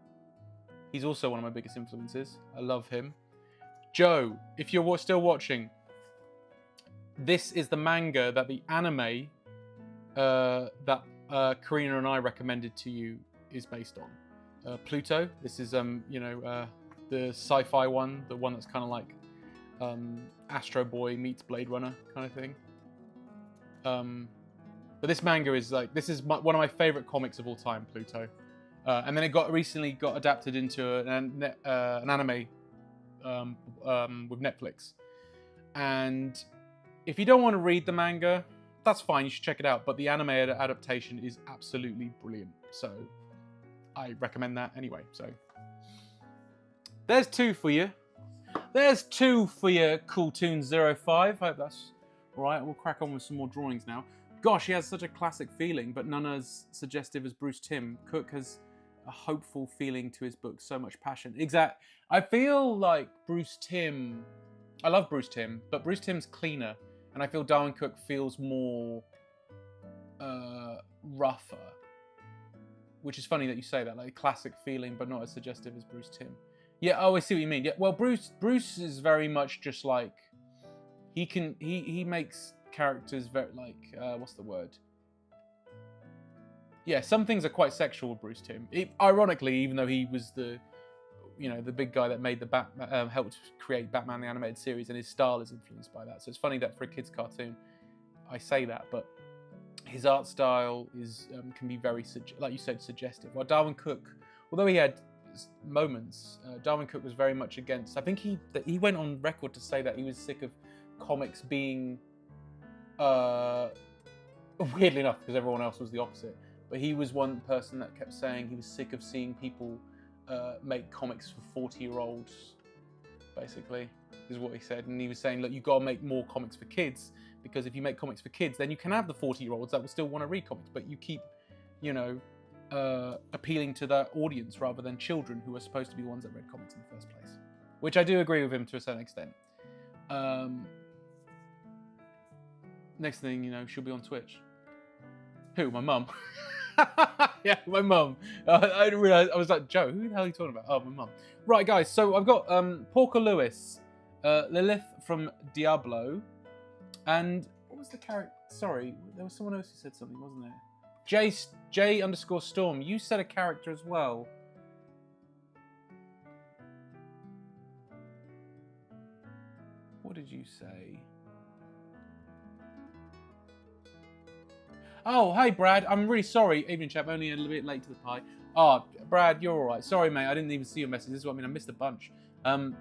He's also one of my biggest influences. I love him. Joe, if you're still watching, this is the manga that the anime that Karina and I recommended to you is based on. Pluto. This is the sci-fi one, the one that's kind of like Astro Boy meets Blade Runner kind of thing. But this manga is one of my favorite comics of all time, Pluto. And then it recently got adapted into an anime with Netflix. And if you don't want to read the manga, that's fine, you should check it out. But the anime adaptation is absolutely brilliant. So I recommend that anyway. So there's two for you. There's two for you, Cooltoons05. Hope that's all right. We'll crack on with some more drawings now. Gosh, he has such a classic feeling, but none as suggestive as Bruce Timm. Cooke has a hopeful feeling to his book, so much passion. I feel like Bruce Timm, I love Bruce Timm, but Bruce Timm's cleaner, and I feel Darwyn Cooke feels more rougher, which is funny that you say that, like classic feeling, but not as suggestive as Bruce Timm. Yeah, oh, I see what you mean. Yeah, well, Bruce is very much just like, he makes characters very like what's the word? Yeah, some things are quite sexual with Bruce Timm. Ironically, even though he was the big guy that made the helped create Batman the animated series, and his style is influenced by that. So it's funny that for a kids' cartoon, I say that, but his art style is can be very, like you said, suggestive. While Darwyn Cooke, although he had moments, Darwyn Cooke was very much against. I think he went on record to say that he was sick of comics being, weirdly enough, because everyone else was the opposite. But he was one person that kept saying he was sick of seeing people make comics for 40-year-olds, basically, is what he said. And he was saying, look, you've got to make more comics for kids, because if you make comics for kids, then you can have the 40-year-olds that will still want to read comics, but you keep, appealing to that audience rather than children who are supposed to be the ones that read comics in the first place. Which I do agree with him to a certain extent. Next thing, she'll be on Twitch. Who? My mum. Yeah, my mum. I didn't realise. I was like, Joe, who the hell are you talking about? Oh, my mum. Right, guys. So I've got Porker Lewis, Lilith from Diablo, and what was the character? Sorry, there was someone else who said something, wasn't there? J_Storm. You said a character as well. What did you say? Oh, hey, Brad. I'm really sorry. Evening, chap. Only a little bit late to the pie. Oh, Brad, you're all right. Sorry, mate. I didn't even see your message. This is what I mean. I missed a bunch. The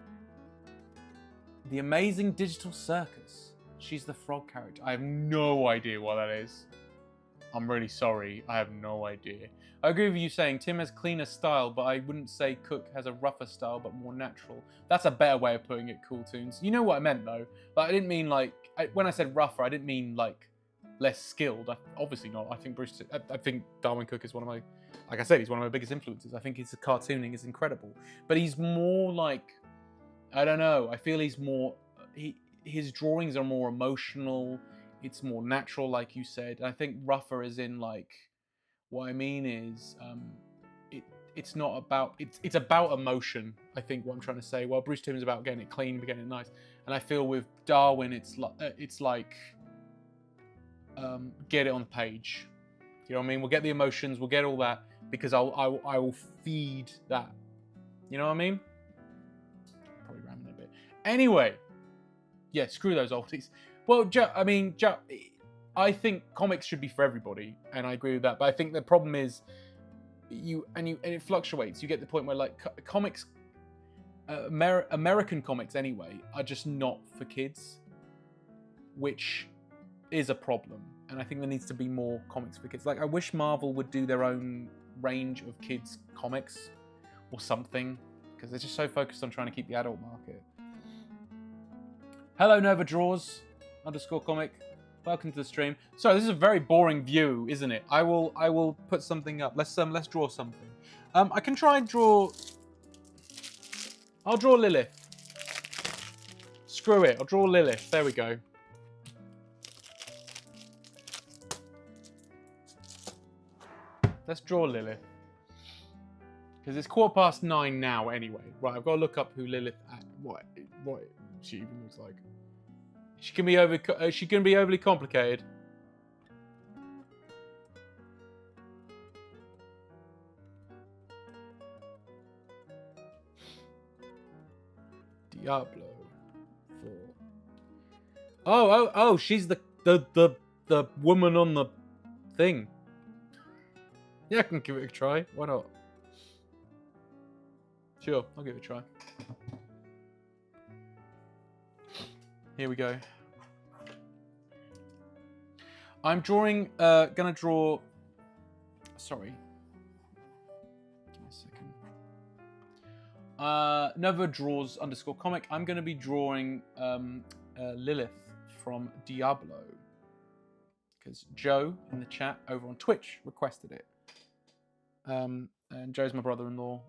Amazing Digital Circus. She's the frog character. I have no idea what that is. I'm really sorry. I have no idea. I agree with you saying Tim has cleaner style, but I wouldn't say Cook has a rougher style, but more natural. That's a better way of putting it, Cool Tunes. You know what I meant, though. Like, I didn't mean, like... when I said rougher, I didn't mean, like... less skilled. Obviously not. I think Darwyn Cooke is one of my, like I said, he's one of my biggest influences. I think his cartooning is incredible, but he's more like, I don't know, I feel he's more, his drawings are more emotional, it's more natural, like you said. I think rougher is in, like, what I mean is it's not about, it's about emotion, I think, what I'm trying to say. Well, Bruce Timm is about getting it clean, getting it nice, and I feel with Darwyn it's like get it on the page. You know what I mean? We'll get the emotions, we'll get all that, because I will feed that. You know what I mean? Probably ramming a bit. Anyway, yeah, screw those oldies. Well, I think comics should be for everybody, and I agree with that. But I think the problem is and it fluctuates. You get the point where, like, comics, American comics anyway, are just not for kids, which is a problem. And I think there needs to be more comics for kids. Like, I wish Marvel would do their own range of kids comics or something, because they're just so focused on trying to keep the adult market. Hello, Nova Draws _comic. Welcome to the stream. So this is a very boring view, isn't it? I will put something up. Let's draw something. I can try and draw. I'll draw Lilith. Screw it. I'll draw Lilith. There we go. Let's draw Lilith. Because it's 9:15 now anyway. Right, I've got to look up who Lilith, what she even looks like. She can be overly complicated. Diablo 4. Oh, she's the woman on the thing. Yeah, I can give it a try. Why not? Sure, I'll give it a try. Here we go. I'm drawing, gonna draw, sorry. Give me a second. Nova Draws _comic. I'm gonna be drawing Lilith from Diablo. Because Joe in the chat over on Twitch requested it. And Joe's my brother-in-law.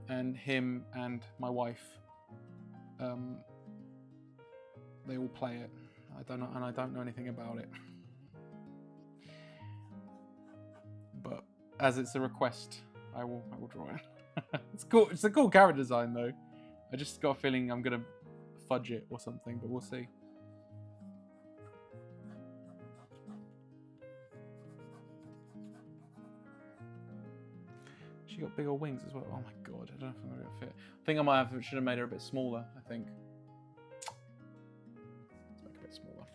And him and my wife, they all play it. I don't know anything about it. But as it's a request, I will draw it. It's cool. It's a cool character design though. I just got a feeling I'm gonna fudge it or something, but we'll see. She got big old wings as well. Oh my god, I don't know if I'm gonna fit. I think I might have should have made her a bit smaller, I think. Let's make her a bit smaller.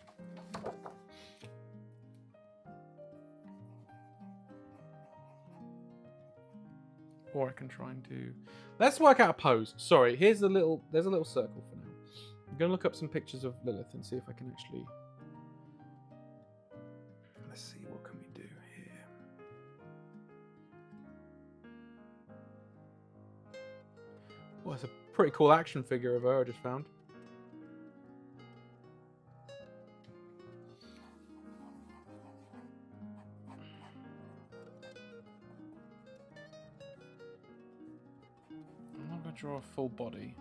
Or I can try and do. Let's work out a pose. Sorry, there's a little circle for now. I'm gonna look up some pictures of Lilith and see if I can actually. Let's see, what can we do here? Well, it's a pretty cool action figure of her I just found. I'm not going to draw a full body.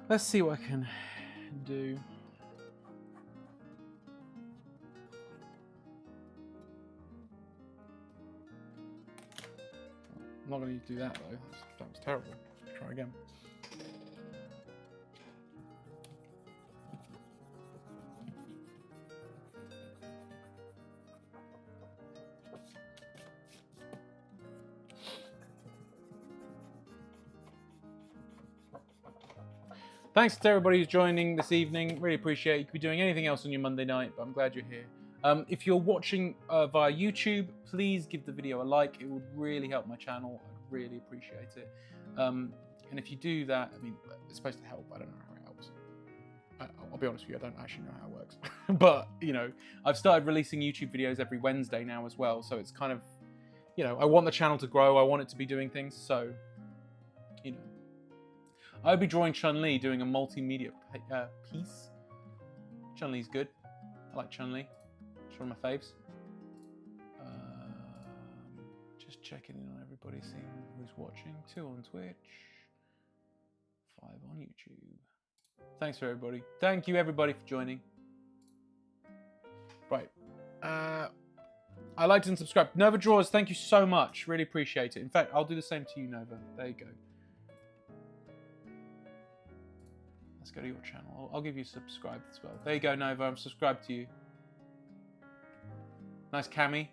Let's see what I can do. I'm not going to do that though. That was terrible. Try again. Thanks to everybody who's joining this evening. Really appreciate it. You could be doing anything else on your Monday night, but I'm glad you're here. If you're watching via YouTube, please give the video a like. It would really help my channel. I'd really appreciate it. And if you do that, I mean, it's supposed to help. I don't know how it helps. I'll be honest with you, I don't actually know how it works. But, you know, I've started releasing YouTube videos every Wednesday now as well. So it's kind of, you know, I want the channel to grow. I want it to be doing things. So, you know. I'll be drawing Chun-Li, doing a multimedia piece. Chun-Li's good. I like Chun-Li. She's one of my faves. Just checking in on everybody, seeing who's watching. 2 on Twitch. 5 on YouTube. Thanks for everybody. Thank you everybody for joining. Right. I liked and subscribed. Nova Draws, thank you so much. Really appreciate it. In fact, I'll do the same to you, Nova. There you go. Let's go to your channel. I'll give you subscribed as well. There you go, Nova. I'm subscribed to you. Nice cami.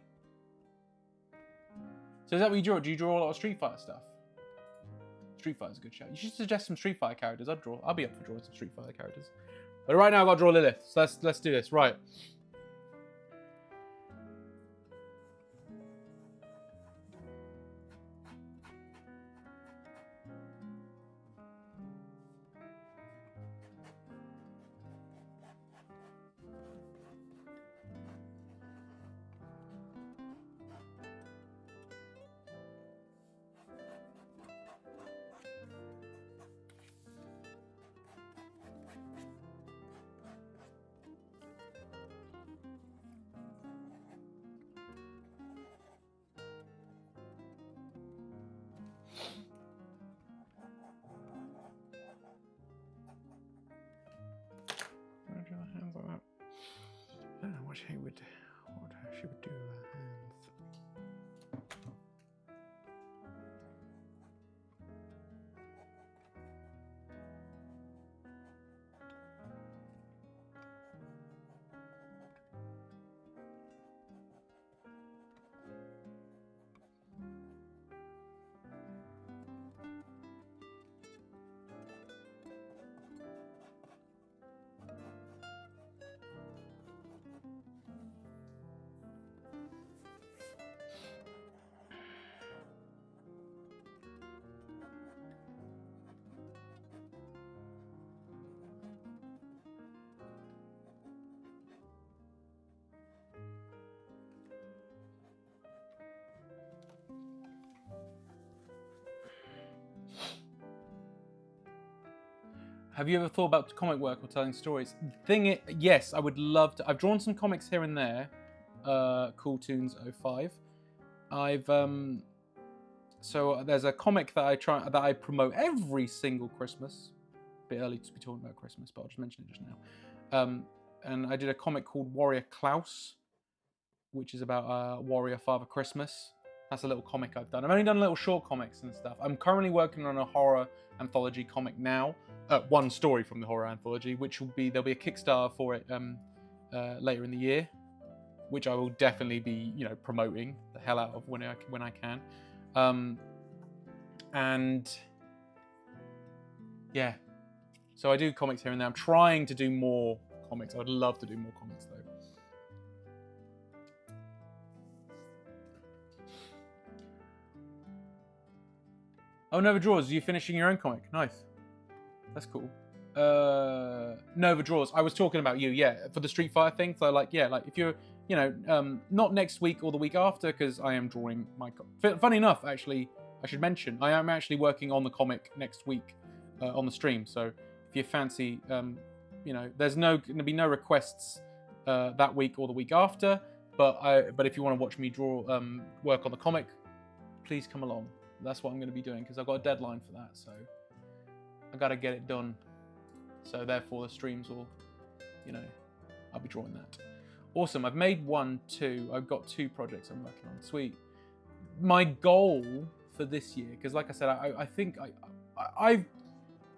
So is that what you draw? Do you draw a lot of Street Fighter stuff? Street Fighter's a good show. You should suggest some Street Fighter characters. I'll be up for drawing some Street Fighter characters. But right now I've got to draw Lilith. So let's do this. Right. I don't know what she would do with her hands. Have you ever thought about comic work or telling stories? Yes, I would love to. I've drawn some comics here and there. Cool Tunes 05. So there's a comic that I promote every single Christmas. A bit early to be talking about Christmas, but I'll just mention it just now. And I did a comic called Warrior Klaus, which is about Warrior Father Christmas. That's a little comic I've done. I've only done little short comics and stuff. I'm currently working on a horror anthology comic now. one story from the horror anthology, which will be, there'll be a Kickstarter for it later in the year, which I will definitely be, promoting the hell out of when I can. And yeah, so I do comics here and there. I'm trying to do more comics. I would love to do more comics though. Oh, Nova Draws, are you finishing your own comic? Nice. That's cool. Nova Draws, I was talking about you, yeah, for the Street Fighter thing. So like, yeah, like if you're, not next week or the week after, because I am drawing my... Funny enough, actually, I should mention, I am actually working on the comic next week on the stream. So if you fancy, there's going to be no requests that week or the week after. But if you want to watch me draw, work on the comic, please come along. That's what I'm going to be doing, because I've got a deadline for that. So I got to get it done. So therefore the streams will, I'll be drawing that. Awesome. I've made 1, 2. I've got 2 projects I'm working on. Sweet. My goal for this year, because like I said, I think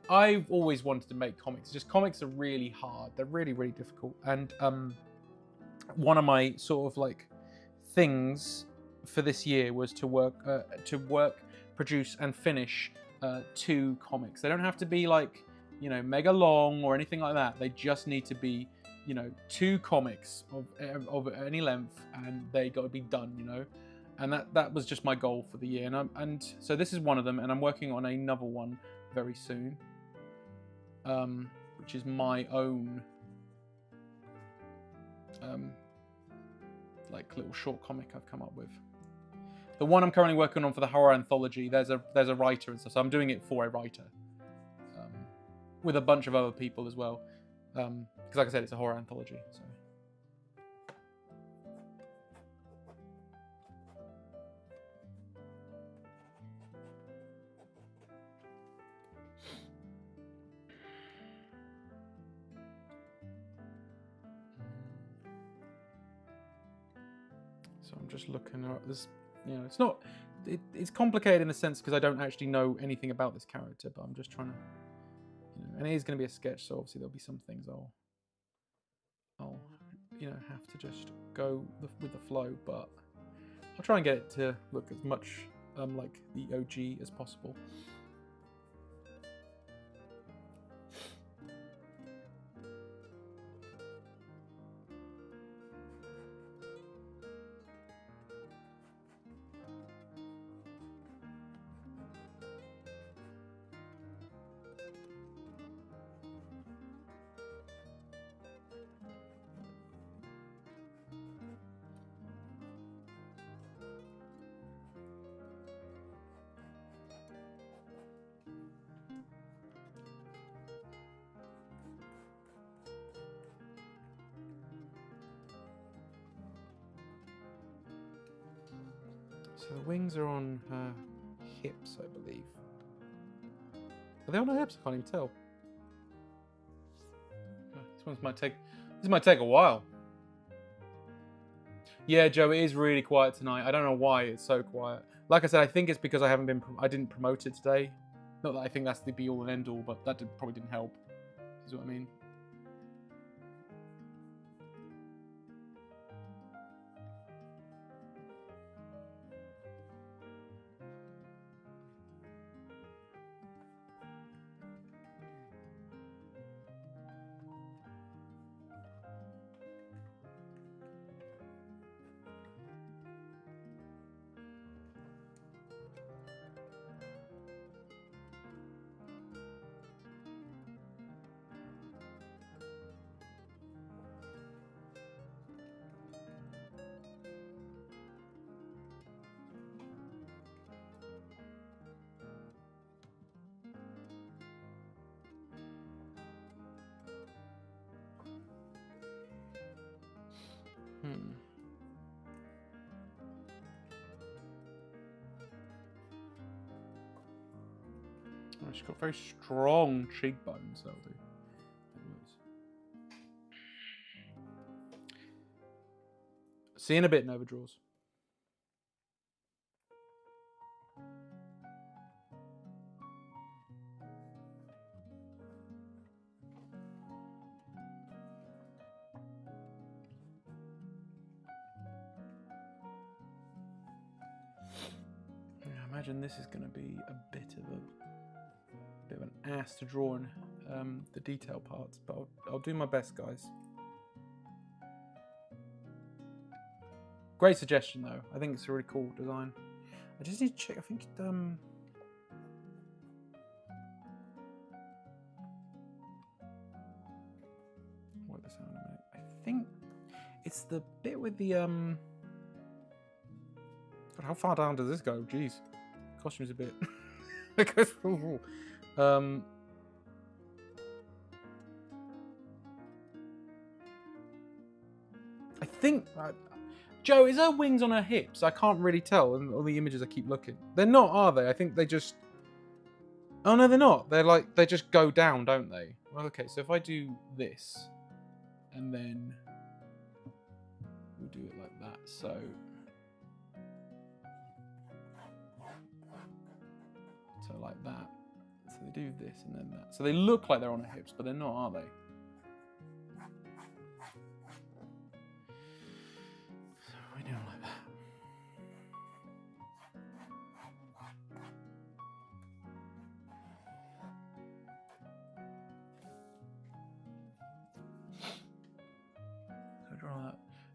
I've always wanted to make comics. Just comics are really hard. They're really, really difficult. And one of my sort of like things for this year was to work, produce and finish 2 comics. They don't have to be like, mega long or anything like that. They just need to be, 2 comics of any length, and they got to be done, And that was just my goal for the year. And so this is one of them, and I'm working on another one very soon, which is my own like little short comic I've come up with. The one I'm currently working on for the horror anthology, there's a writer and stuff, so I'm doing it for a writer, with a bunch of other people as well, because like I said, it's a horror anthology. So I'm just looking at this. It's not. It's complicated in a sense because I don't actually know anything about this character, but I'm just trying to. And it is going to be a sketch, so obviously there'll be some things I'll have to just go with the flow, but I'll try and get it to look as much like the OG as possible. So the wings are on her hips, I believe. Are they on her hips? I can't even tell. This might take a while. Yeah, Joe, it is really quiet tonight. I don't know why it's so quiet. Like I said, I think it's because I didn't promote it today. Not that I think that's the be all and end all, but that probably didn't help. Is what I mean. Oh, she's got very strong cheekbones, that'll do. See you in a bit, Nova Draws. imagine this is going to be a bit of an ass to draw in the detail parts, but I'll do my best, guys. Great suggestion, though. I think it's a really cool design. I just need to check. I think work this out in a minute. I think it's the bit with the God, how far down does this go? Jeez, costume's a bit. It goes. I think. Joe, is her wings on her hips? I can't really tell in all the images I keep looking. They're not, are they? I think they just... Oh, no, they're not. They're like, they just go down, don't they? Well, okay, so if I do this, and then we'll do it like that, so... So like that. So they do this and then that. So they look like they're on her hips, but they're not, are they?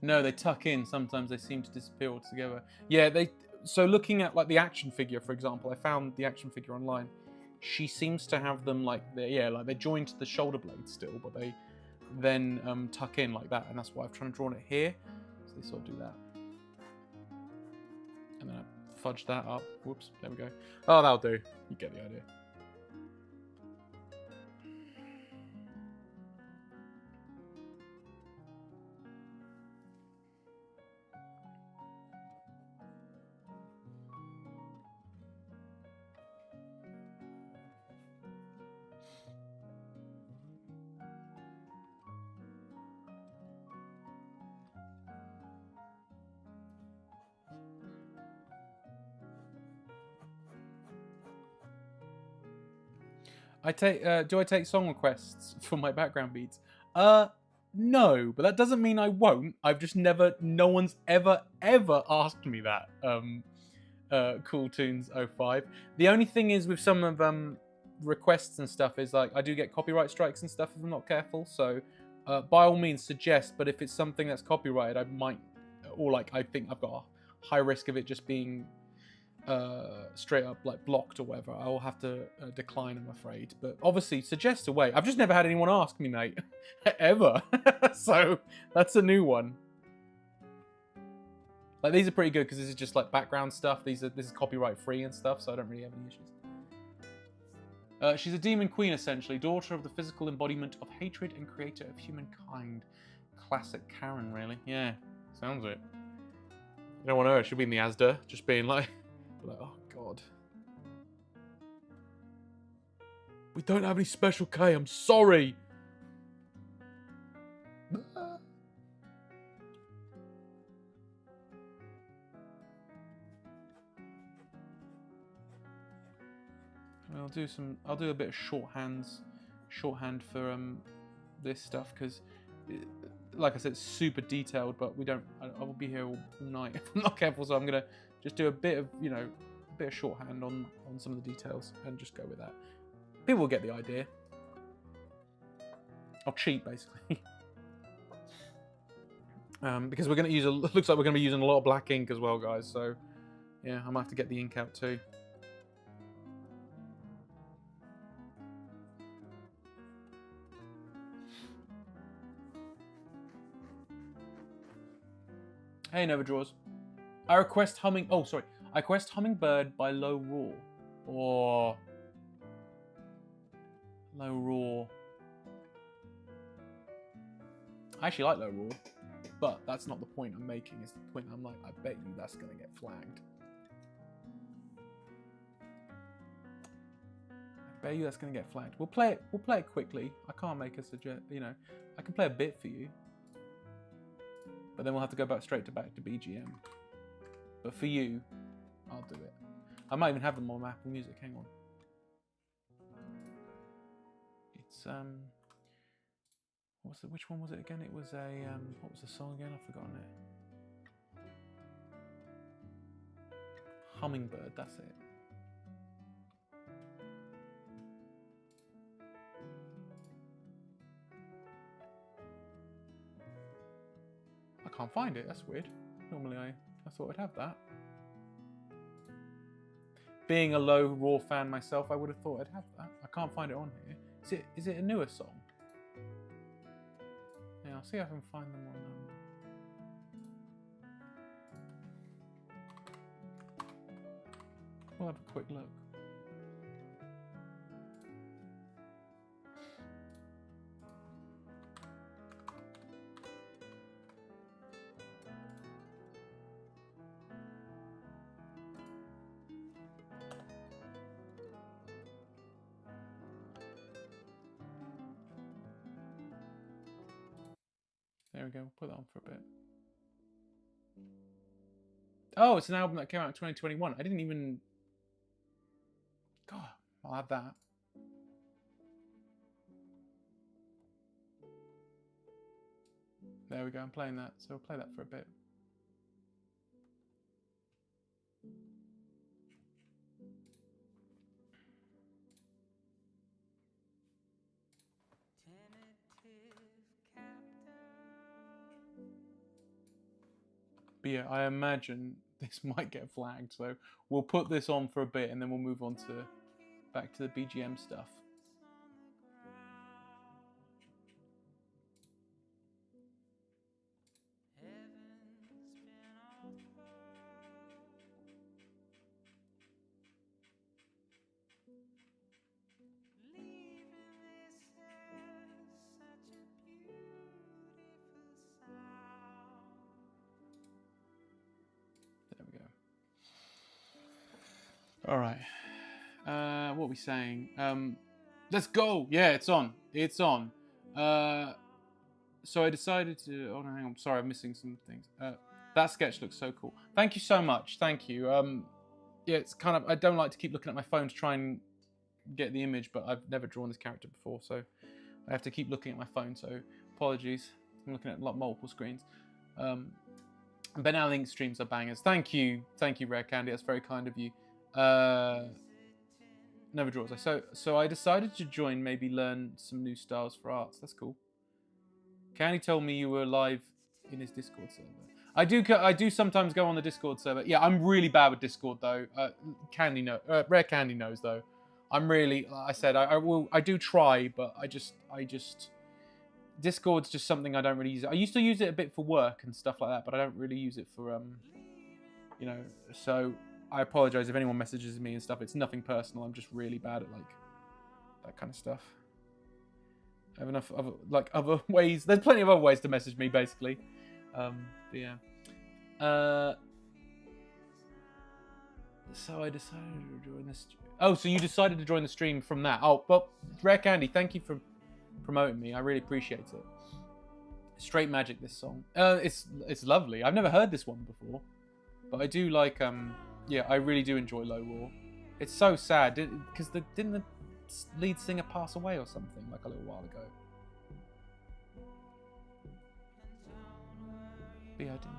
No, they tuck in. Sometimes they seem to disappear altogether. Yeah, so looking at like the action figure, for example, I found the action figure online. She seems to have them like they're joined to the shoulder blades still, but they then tuck in like that, and that's why I've tried to draw it here. So they sort of do that, and then I fudge that up. Whoops, there we go. Oh, that'll do. You get the idea. Do I take song requests for my background beats? No, but that doesn't mean I won't. I've just no one's ever asked me that. Cool Tunes 05. The only thing is with some of requests and stuff is like I do get copyright strikes and stuff if I'm not careful. So by all means suggest, but if it's something that's copyrighted, I might, or like I think I've got a high risk of it just being straight up like blocked or whatever, I will have to decline, I'm afraid. But obviously suggest a way. I've just never had anyone ask me, mate. Ever. So that's a new one. Like these are pretty good because this is just like background stuff. This is copyright free and stuff, so I don't really have any issues. She's a demon queen, essentially, daughter of the physical embodiment of hatred and creator of humankind. Classic Karen, really. Yeah, sounds it. You don't want her. She'll be in the Asda, just being like, oh god. We don't have any special K. I'm sorry. I'll do a bit of shorthand for this stuff because, like I said, it's super detailed. But I will be here all night if I'm not careful. So I'm gonna just do a bit of shorthand on some of the details and just go with that. People will get the idea. I'll cheat basically. Because we're gonna use looks like we're gonna be using a lot of black ink as well, guys. So yeah, I might have to get the ink out too. Hey, Nova Draws. I request Hummingbird by Low Roar. Or Low Roar. I actually like Low Roar, but that's not the point I'm making. It's the point I'm like, I bet you that's gonna get flagged. I bet you that's gonna get flagged. We'll play it quickly. I can't make a I can play a bit for you. But then we'll have to go back to BGM. But for you, I'll do it. I might even have them on Apple Music. Hang on. It's which one was it again? It was a what was the song again? I've forgotten it. Hummingbird. That's it. can't find it. That's weird. Normally I thought I'd have that. Being a low Raw fan myself, I would have thought I'd have that. I can't find it on here. Is it a newer song? Yeah, I'll see if I can find them on. We'll have a quick look. There we go, we'll put that on for a bit. Oh, it's an album that came out in 2021. I didn't even... God, I'll add that. There we go, I'm playing that, so we'll play that for a bit. But yeah, I imagine this might get flagged, so we'll put this on for a bit and then we'll move on to back to the BGM stuff. All right. What are we saying? Let's go. Yeah, it's on. It's on. So I decided to... Oh, no, hang on. Sorry, I'm missing some things. That sketch looks so cool. Thank you so much. Thank you. Yeah, it's kind of... I don't like to keep looking at my phone to try and get the image, but I've never drawn this character before, so I have to keep looking at my phone, so apologies. I'm looking at multiple screens. Ben Link streams are bangers. Thank you. Thank you, Rare Candy. That's very kind of you. Never draws. So I decided to join, maybe learn some new styles for arts. That's cool. Candy told me you were live in his Discord server. I do sometimes go on the Discord server. Yeah, I'm really bad with Discord though. Rare Candy knows though. I'm really, like I said, I do try, but I just Discord's just something I don't really use. I used to use it a bit for work and stuff like that, but I don't really use it for you know, so I apologize if anyone messages me and stuff. It's nothing personal. I'm just really bad at like that kind of stuff. I have enough other ways. There's plenty of other ways to message me, basically. But yeah. So I decided to join this. Oh, so you decided to join the stream from that? Oh, well, Rare Candy, thank you for promoting me. I really appreciate it. Straight Magic, this song. It's lovely. I've never heard this one before, but I do like yeah, I really do enjoy Low Raw. It's so sad because didn't the lead singer pass away or something like a little while ago? But yeah, I didn't know.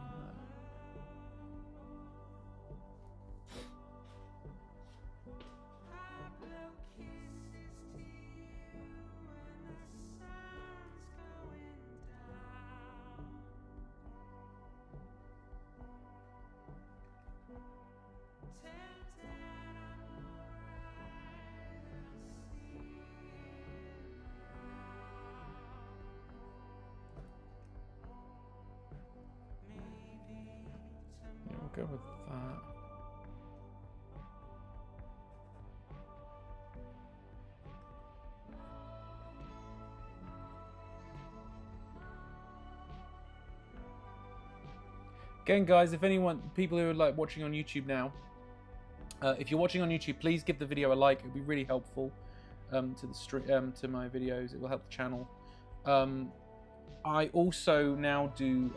Go with that. Again, guys, if anyone, people who are like watching on YouTube now, if you're watching on YouTube, please give the video a like. It'll be really helpful to the stream, to my videos. It will help the channel. I also now do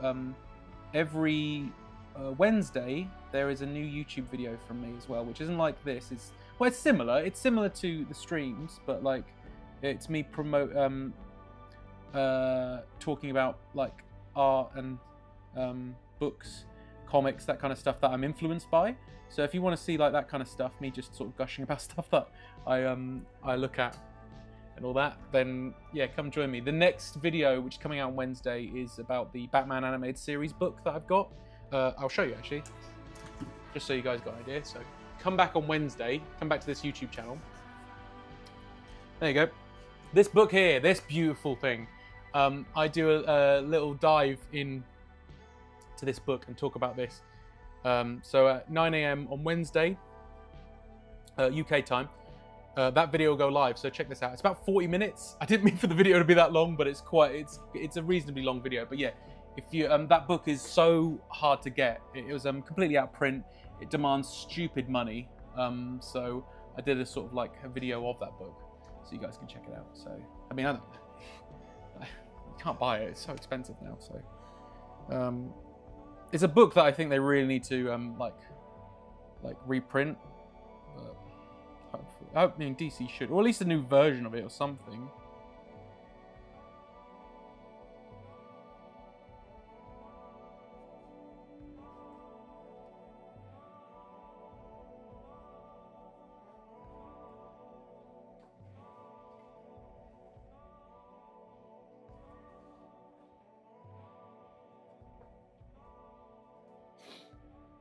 every Wednesday there is a new YouTube video from me as well, which isn't like this. It's similar. It's similar to the streams, but like it's me talking about like art and books, comics, that kind of stuff that I'm influenced by. So if you want to see like that kind of stuff, me just sort of gushing about stuff that I look at, and all that, then yeah, come join me. The next video, which is coming out on Wednesday, is about the Batman animated series book that I've got. I'll show you actually, just so you guys got an idea. So come back on Wednesday, come back to this YouTube channel. There you go. This book here, this beautiful thing. I do a little dive in to this book and talk about this. So at 9 AM on Wednesday, UK time, that video will go live. So check this out. It's about 40 minutes. I didn't mean for the video to be that long, but it's a reasonably long video. But yeah, if you that book is so hard to get. It was completely out of print. It demands stupid money. So I did a sort of like a video of that book, so you guys can check it out. So I mean, you can't buy it. It's so expensive now. So it's a book that I think they really need to like reprint. But hopefully, I mean, DC should, or at least a new version of it or something.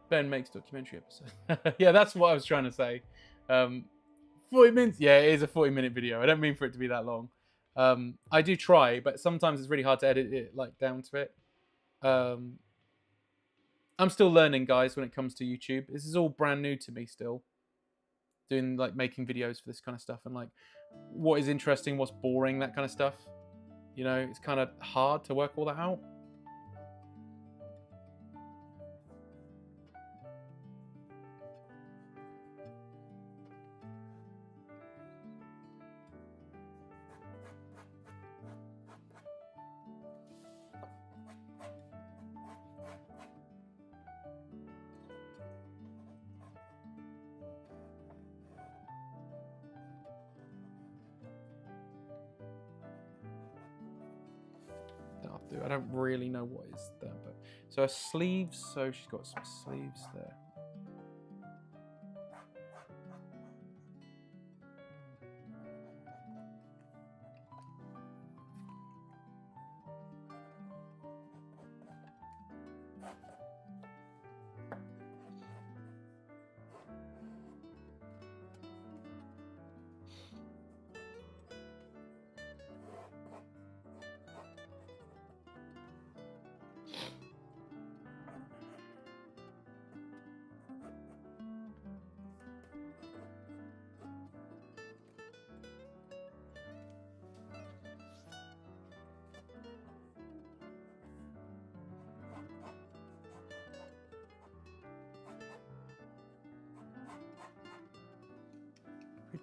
Ben makes documentary episode. Yeah, that's what I was trying to say. 40 minutes. Yeah, it is a 40-minute video. I don't mean for it to be that long. I do try, but sometimes it's really hard to edit it like down to it. I'm still learning, guys, when it comes to YouTube. This is all brand new to me still. Doing like making videos for this kind of stuff and like what is interesting, what's boring, that kind of stuff. You know, it's kind of hard to work all that out. I don't really know what is there, but so her sleeves. So she's got some sleeves there.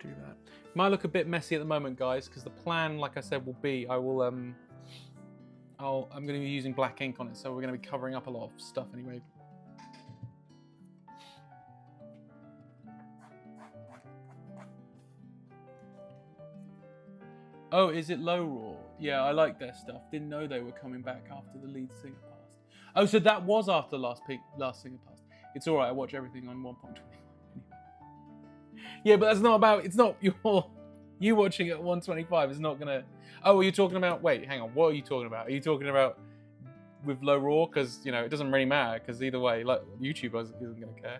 Do that. Might look a bit messy at the moment, guys, because the plan, like I said, will be I'm going to be using black ink on it, so we're going to be covering up a lot of stuff anyway. Oh, is it Low Raw? Yeah, I like their stuff. Didn't know they were coming back after the lead singer passed. Oh, so that was after last singer passed. It's all right. I watch everything on 1.20. Yeah, but that's not about. It's not you watching it at 125 is not gonna. Oh, are you talking about? Wait, hang on. What are you talking about? Are you talking about with Low Raw? Because you know it doesn't really matter. Because either way, like YouTube isn't gonna care.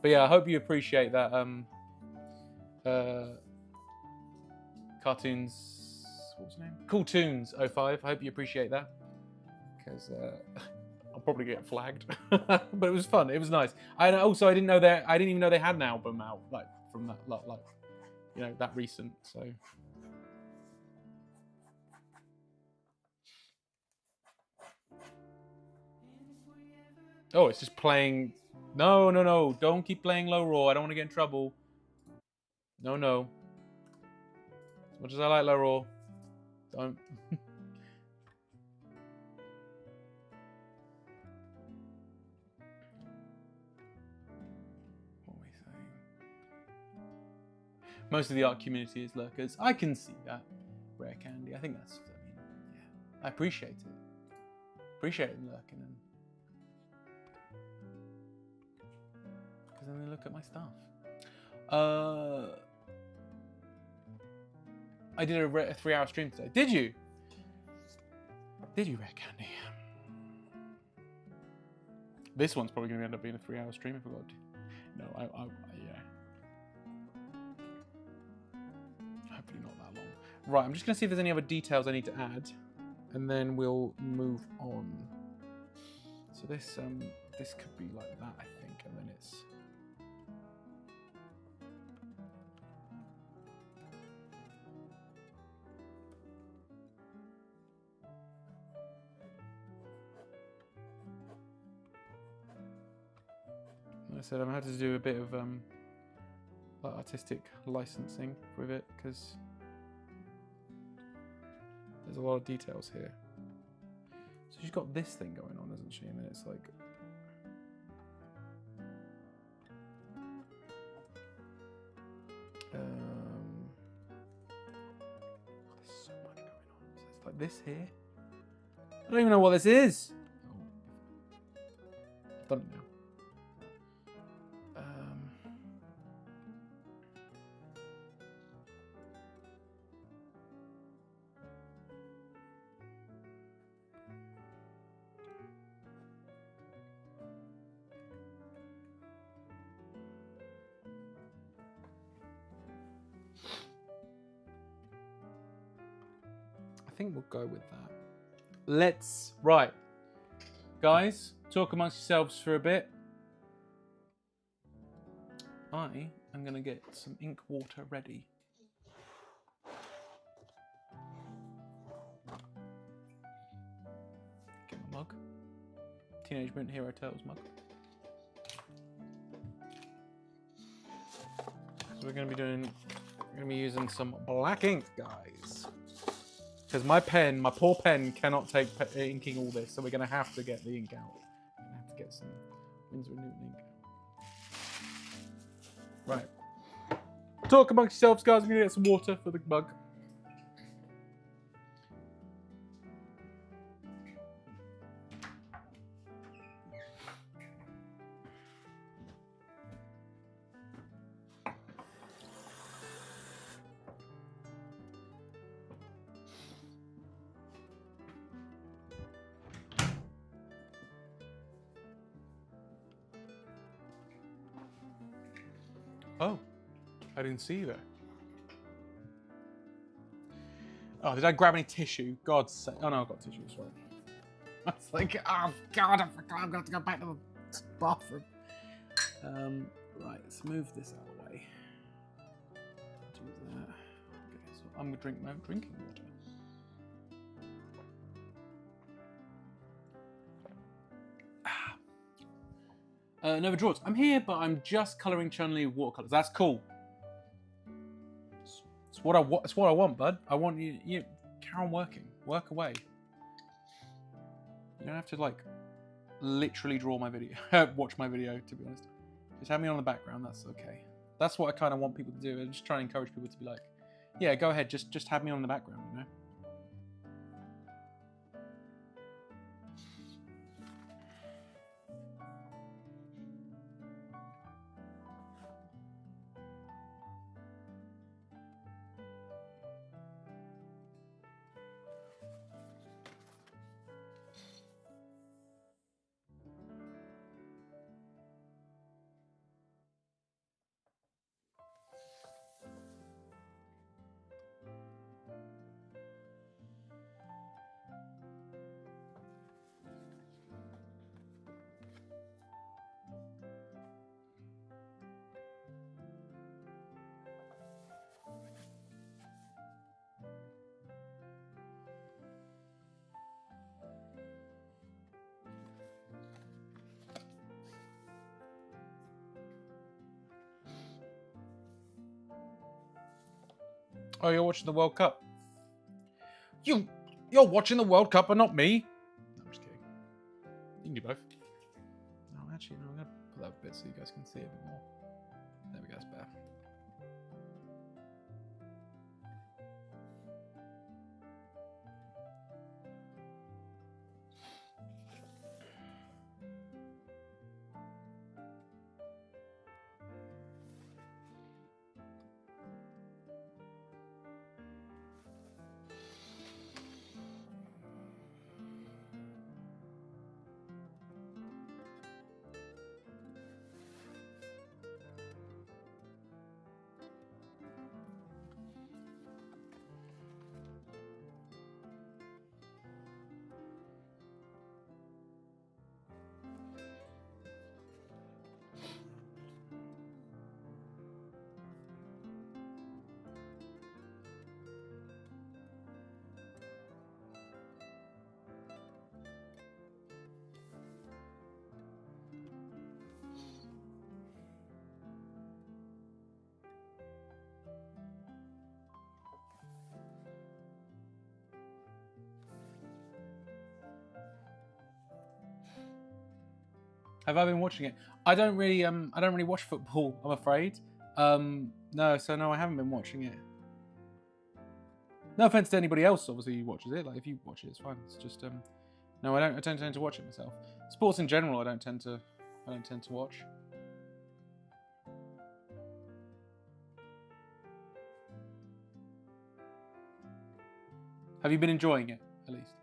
But yeah, I hope you appreciate that. Cartoons. What's the name? Cool Tunes 05. I hope you appreciate that. Because I'll probably get flagged, but it was fun. It was nice. And also, I didn't even know they had an album out like from that, like you know, that recent. So oh, it's just playing. No, don't keep playing Low Raw. I don't want to get in trouble. No. As much as I like Low Raw, don't. Most of the art community is lurkers. I can see that, Rare Candy. I think that's, I mean, yeah. I appreciate it. Appreciate them lurking. Because then they look at my stuff. I did a 3-hour stream today. Did you? Did you, Rare Candy? This one's probably going to end up being a 3-hour stream if I got to. No, yeah. Hopefully not that long. Right, I'm just going to see if there's any other details I need to add, and then we'll move on. So this could be like that, I think, and then it's. I said I'm going to have to do a bit of like artistic licensing with it because there's a lot of details here. So she's got this thing going on, hasn't she? And then it's like there's so much going on. So it's like this here. I don't even know what this is. Oh. I've done it now. I think we'll go with that. Right. Guys, talk amongst yourselves for a bit. I am going to get some ink water ready. Get my mug. Teenage Mutant Hero Turtles mug. So we're going to be using some black ink, guys. Because my poor pen, cannot take inking all this, so we're going to have to get the ink out. We're going to have to get some Winsor & Newton ink out. Right. Talk amongst yourselves, guys. I'm going to get some water for the mug. Oh, I didn't see you there. Oh, did I grab any tissue? God's sake. Oh no, I've got tissue, sorry. I was like, oh God, I forgot I'm going to have to go back to the bathroom. Right, let's move this out of the way. Do that. Okay, so I'm going to drink my drinking water. Nova Draws. I'm here, but I'm just colouring Chun-Li with watercolours. That's cool. It's what I want. It's what I want, bud. I want you carry on working. Work away. You don't have to like literally draw my video, watch my video. To be honest, just have me on the background. That's okay. That's what I kind of want people to do. I'm just trying to encourage people to be like, yeah, go ahead. Just have me on the background. You know. Oh, you're watching the World Cup. You're watching the World Cup and not me. No, I'm just kidding. You can do both. No, actually, no, I'm going to put that a bit so you guys can see it a bit more. There we go, it's better. Have I been watching it? I don't really watch football, I'm afraid. No, I haven't been watching it. No offense to anybody else, obviously, who watches it. Like, if you watch it, it's fine. It's just, no, I don't tend to watch it myself. Sports in general, I don't tend to watch. Have you been enjoying it, at least?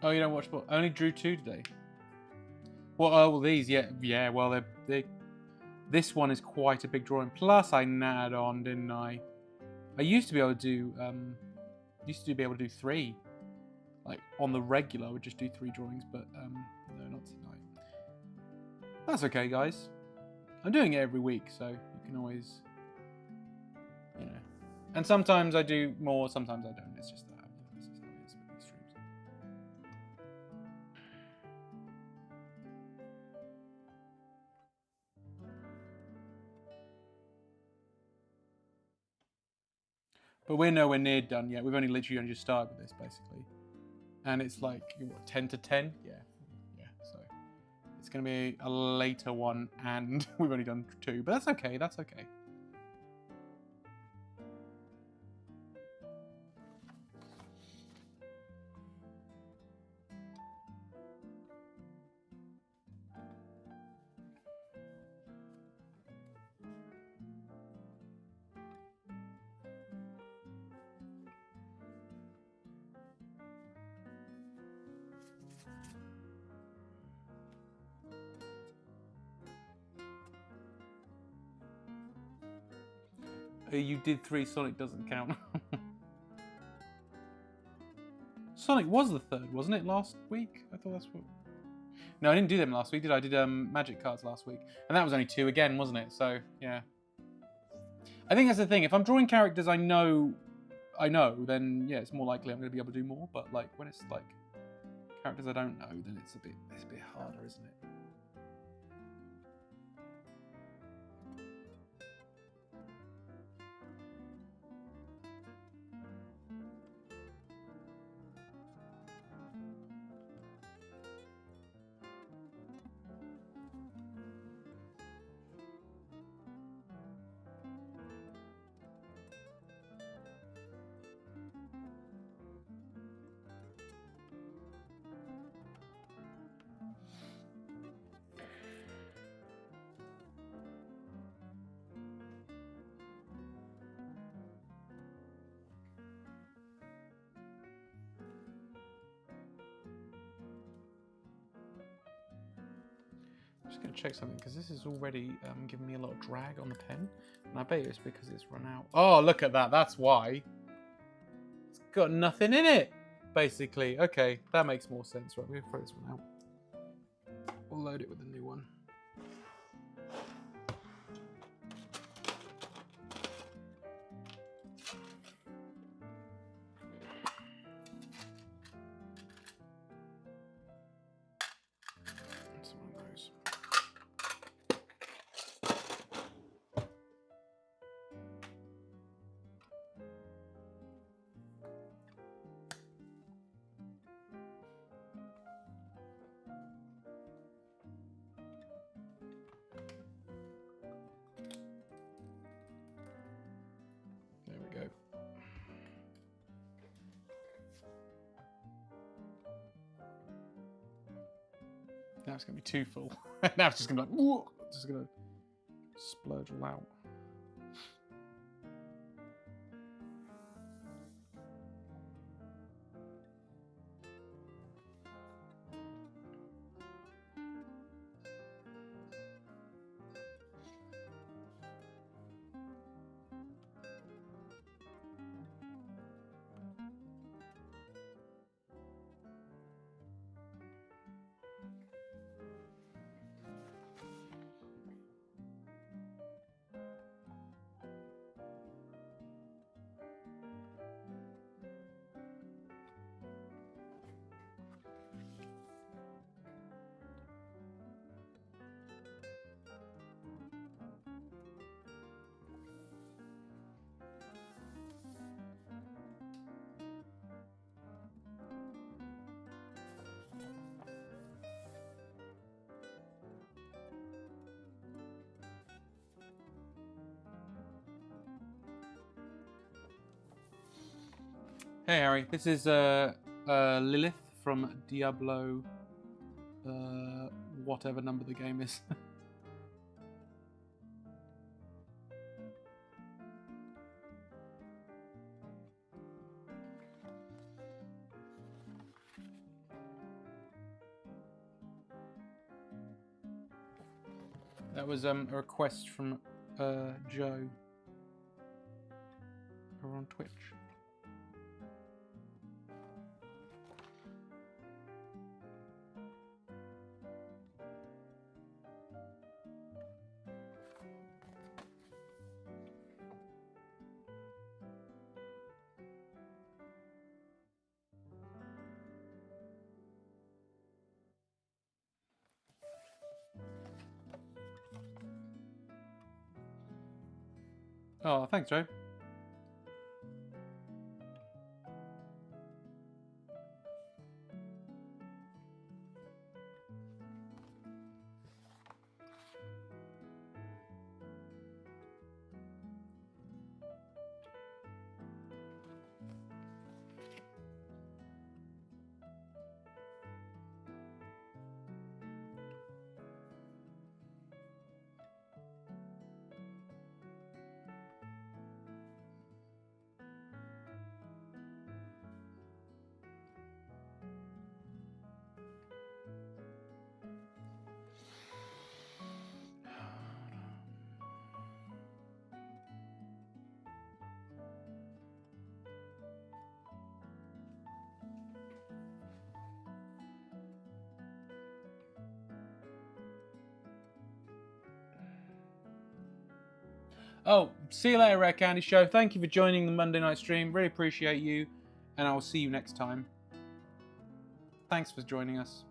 Oh, you don't watch sport? I only drew 2 today. Well, oh, well, these, yeah. Well, they. This one is quite a big drawing. Plus, I natted on, didn't I? I used to be able to do. Be able to do 3. Like on the regular, I would just do 3 drawings, but no, not tonight. That's okay, guys. I'm doing it every week, so you can always, you know. And sometimes I do more, sometimes I don't. It's just that. It's just how it is with these streams. But we're nowhere near done yet. We've only literally just started with this, basically. And it's like, what, 10 to 10? Yeah. So it's going to be a later one, and we've only done 2. But that's okay. That's okay. You did 3, Sonic doesn't count. Sonic was the 3rd, wasn't it, last week? I thought that's what... No, I didn't do them last week, did I? I did Magic cards last week. And that was only 2 again, wasn't it? So, yeah. I think that's the thing. If I'm drawing characters I know, then, yeah, it's more likely I'm going to be able to do more. But, like, when it's, like, characters I don't know, then it's a bit harder, isn't it? just going to check something because this is already giving me a lot of drag on the pen. And I bet it's because it's run out. Oh, look at that. That's why. It's got nothing in it, basically. Okay, that makes more sense. Right, we're going to throw this one out. We'll load it with a new one. That's one of those. There we go. Now it's going to be too full. Now it's just going to be like, whoa, it's just going to splurge all out. Hey Harry, this is Lilith from Diablo, whatever number the game is. That was a request from Joe over on Twitch. Oh, thanks, Joe. Oh, see you later, Rare Candy Show. Thank you for joining the Monday night stream. Really appreciate you. And I will see you next time. Thanks for joining us.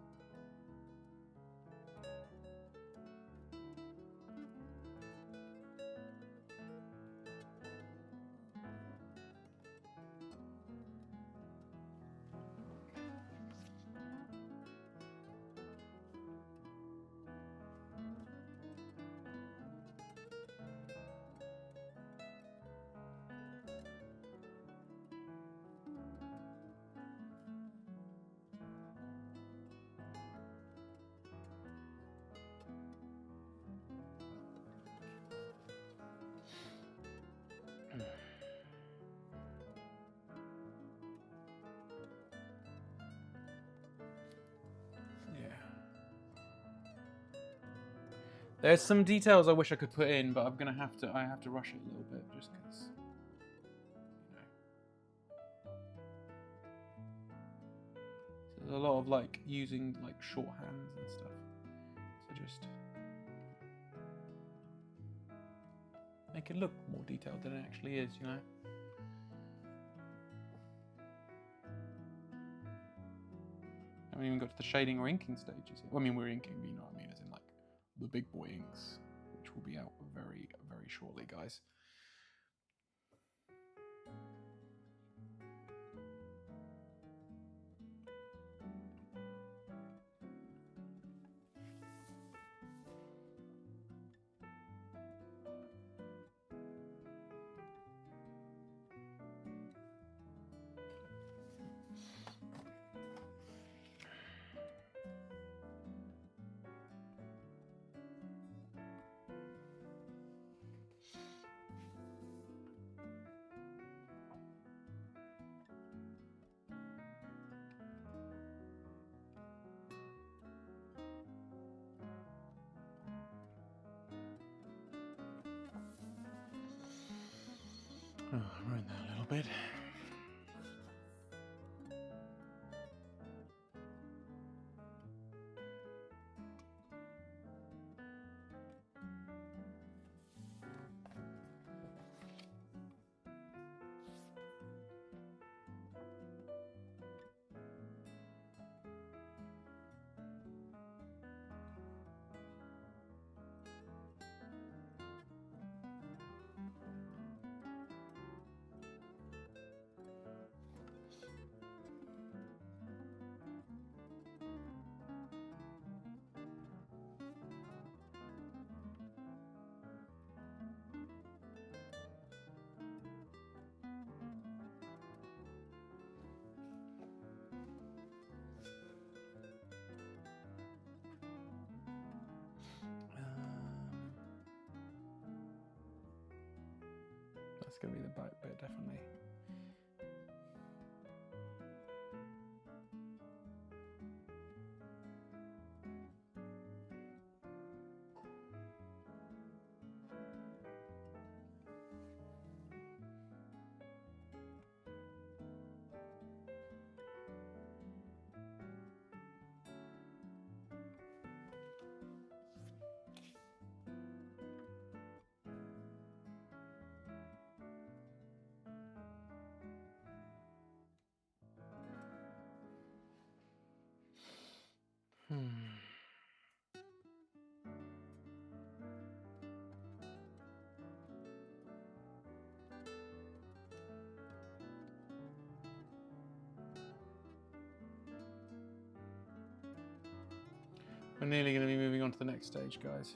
There's some details I wish I could put in, but I have to rush it a little bit just because, you know. So there's a lot of like using like shorthands and stuff. So just make it look more detailed than it actually is, you know. I haven't even got to the shading or inking stages yet. Well, I mean, we're inking, but you know what I mean, as in like the big boy inks, which will be out very, very shortly, guys. Oh, I ruined that a little bit. That's going to be the back bit, definitely. We're nearly going to be moving on to the next stage, guys.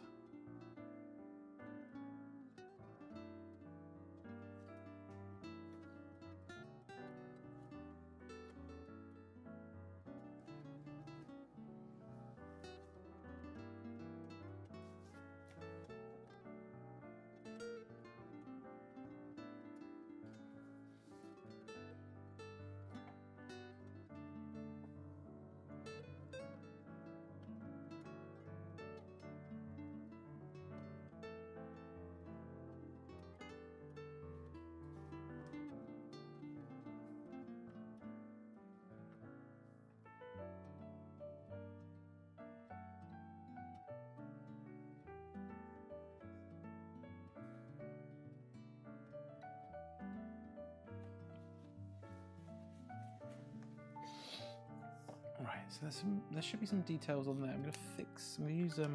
Right, so there should be some details on there. I'm going to use a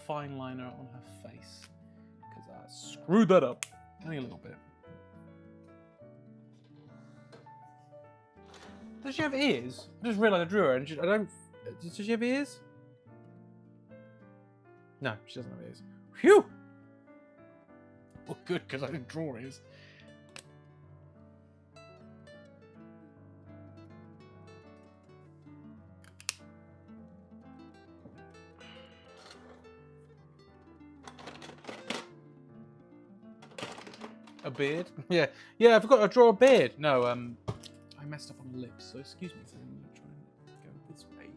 fine liner on her face because I screwed that up only a little bit. Does she have ears? I just realised I drew her and I don't. Does she have ears? No, she doesn't have ears. Phew! Well, good, because I didn't draw ears. A beard? Yeah, I forgot to draw a beard. No, I messed up on the lips, so excuse me. So I'm going to try and go this way.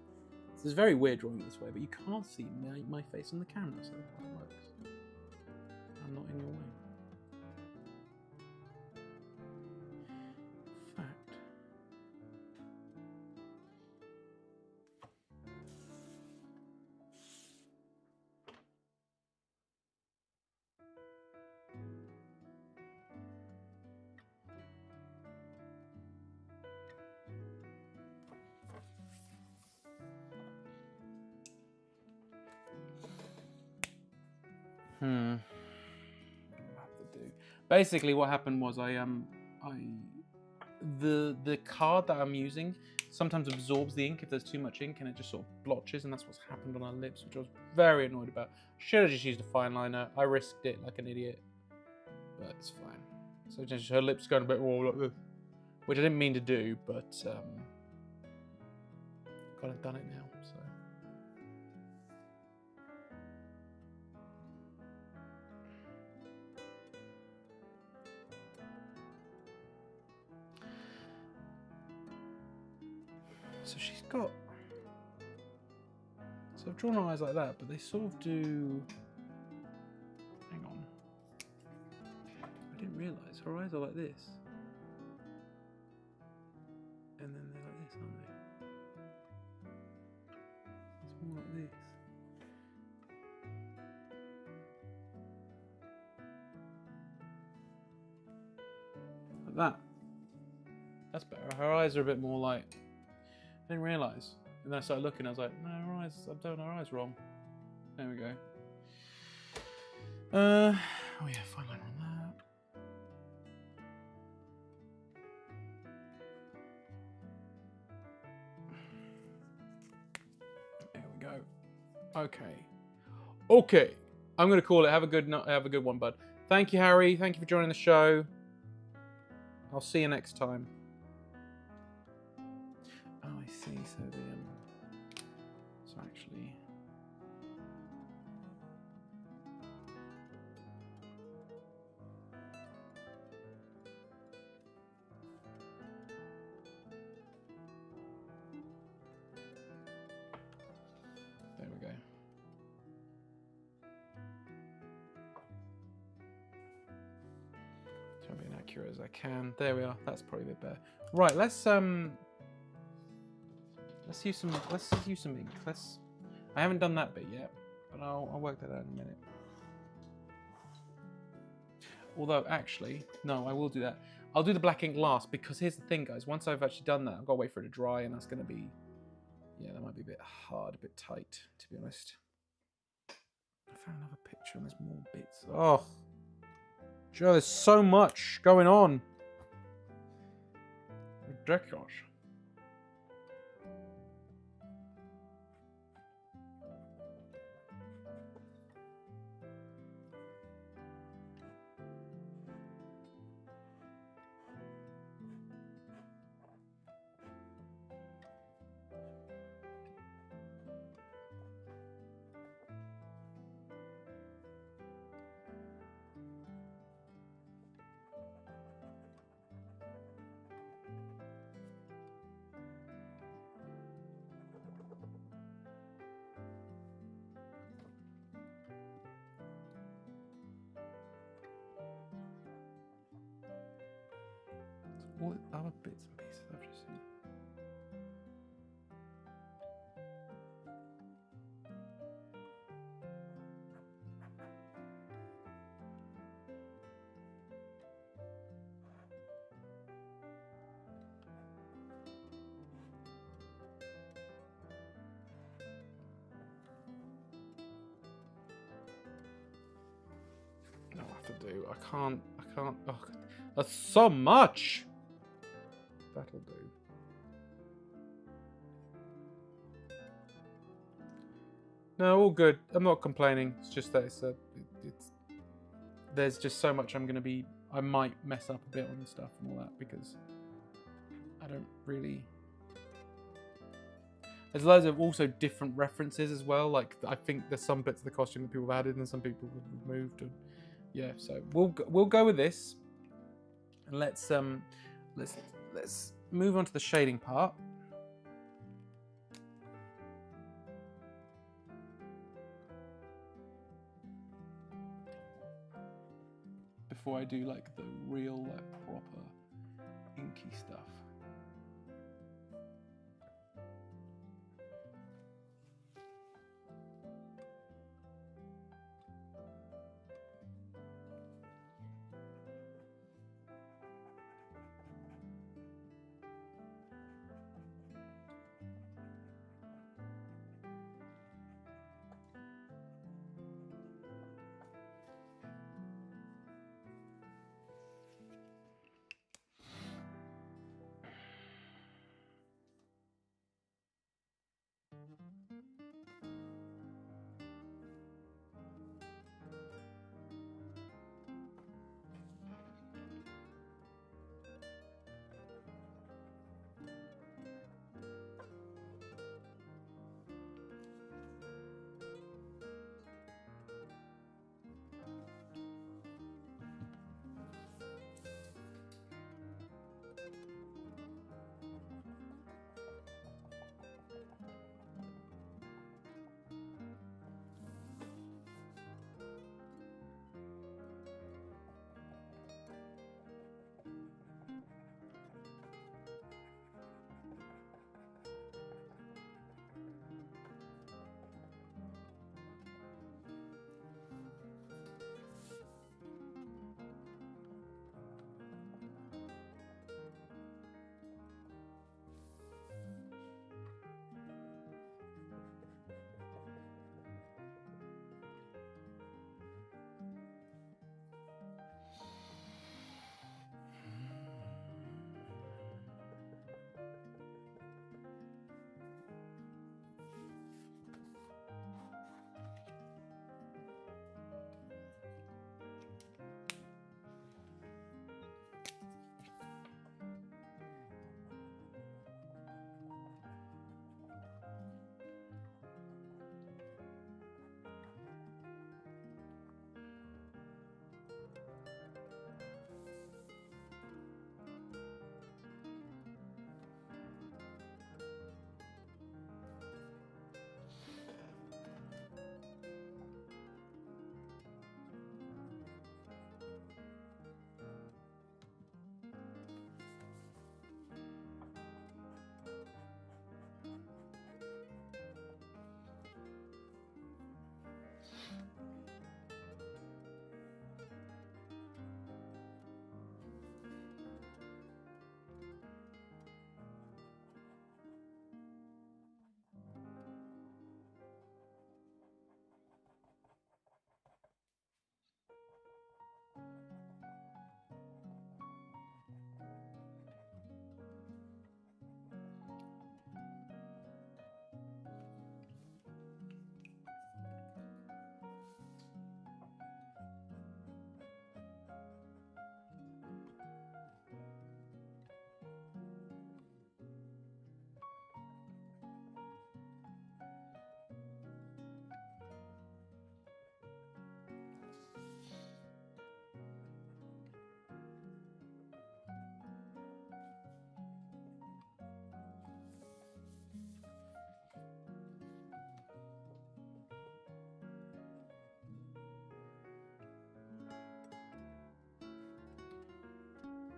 So it's very weird drawing it this way, but you can't see my face on the camera, so that's how it works. I'm not in your way. Fact. Basically, what happened was the card that I'm using sometimes absorbs the ink if there's too much ink, and it just sort of blotches, and that's what's happened on our lips, which I was very annoyed about. Should have just used a fine liner. I risked it like an idiot, but it's fine. So just her lips going a bit more like this, which I didn't mean to do, but kind of done it now. So. So she's got. So I've drawn her eyes like that, but they sort of do. Hang on. I didn't realise her eyes are like this. And then they're like this, aren't they? It's more like this. Like that. That's better. Her eyes are a bit more like. I didn't realise. And then I started looking, I was like, no, her eyes, I've done her eyes wrong. There we go. Oh yeah, fine line on that. There we go. Okay. I'm gonna call it. Have a good one, bud. Thank you, Harry. Thank you for joining the show. I'll see you next time. Oh, I see. So so actually. There we go. Try to be as accurate as I can. There we are. That's probably a bit better. Right, let's use some ink. I haven't done that bit yet, but I'll work that out in a minute. Although actually, no, I will do that. I'll do the black ink last, because here's the thing, guys. Once I've actually done that, I've got to wait for it to dry, and that's going to be, yeah, that might be a bit hard, a bit tight, to be honest. I found another picture, and there's more bits. Oh, Joe, there's so much going on. Ridiculous. All the other bits and pieces I've just seen. No, I have to do. I can't. Oh, that's so much. That'll do. No, all good. I'm not complaining. It's just that there's just so much I might mess up a bit on stuff and all that, because I don't really. There's loads of also different references as well. Like, I think there's some bits of the costume that people have added and some people have removed. And yeah, so we'll go with this, and let's move on to the shading part. before I do like the real like proper inky stuff.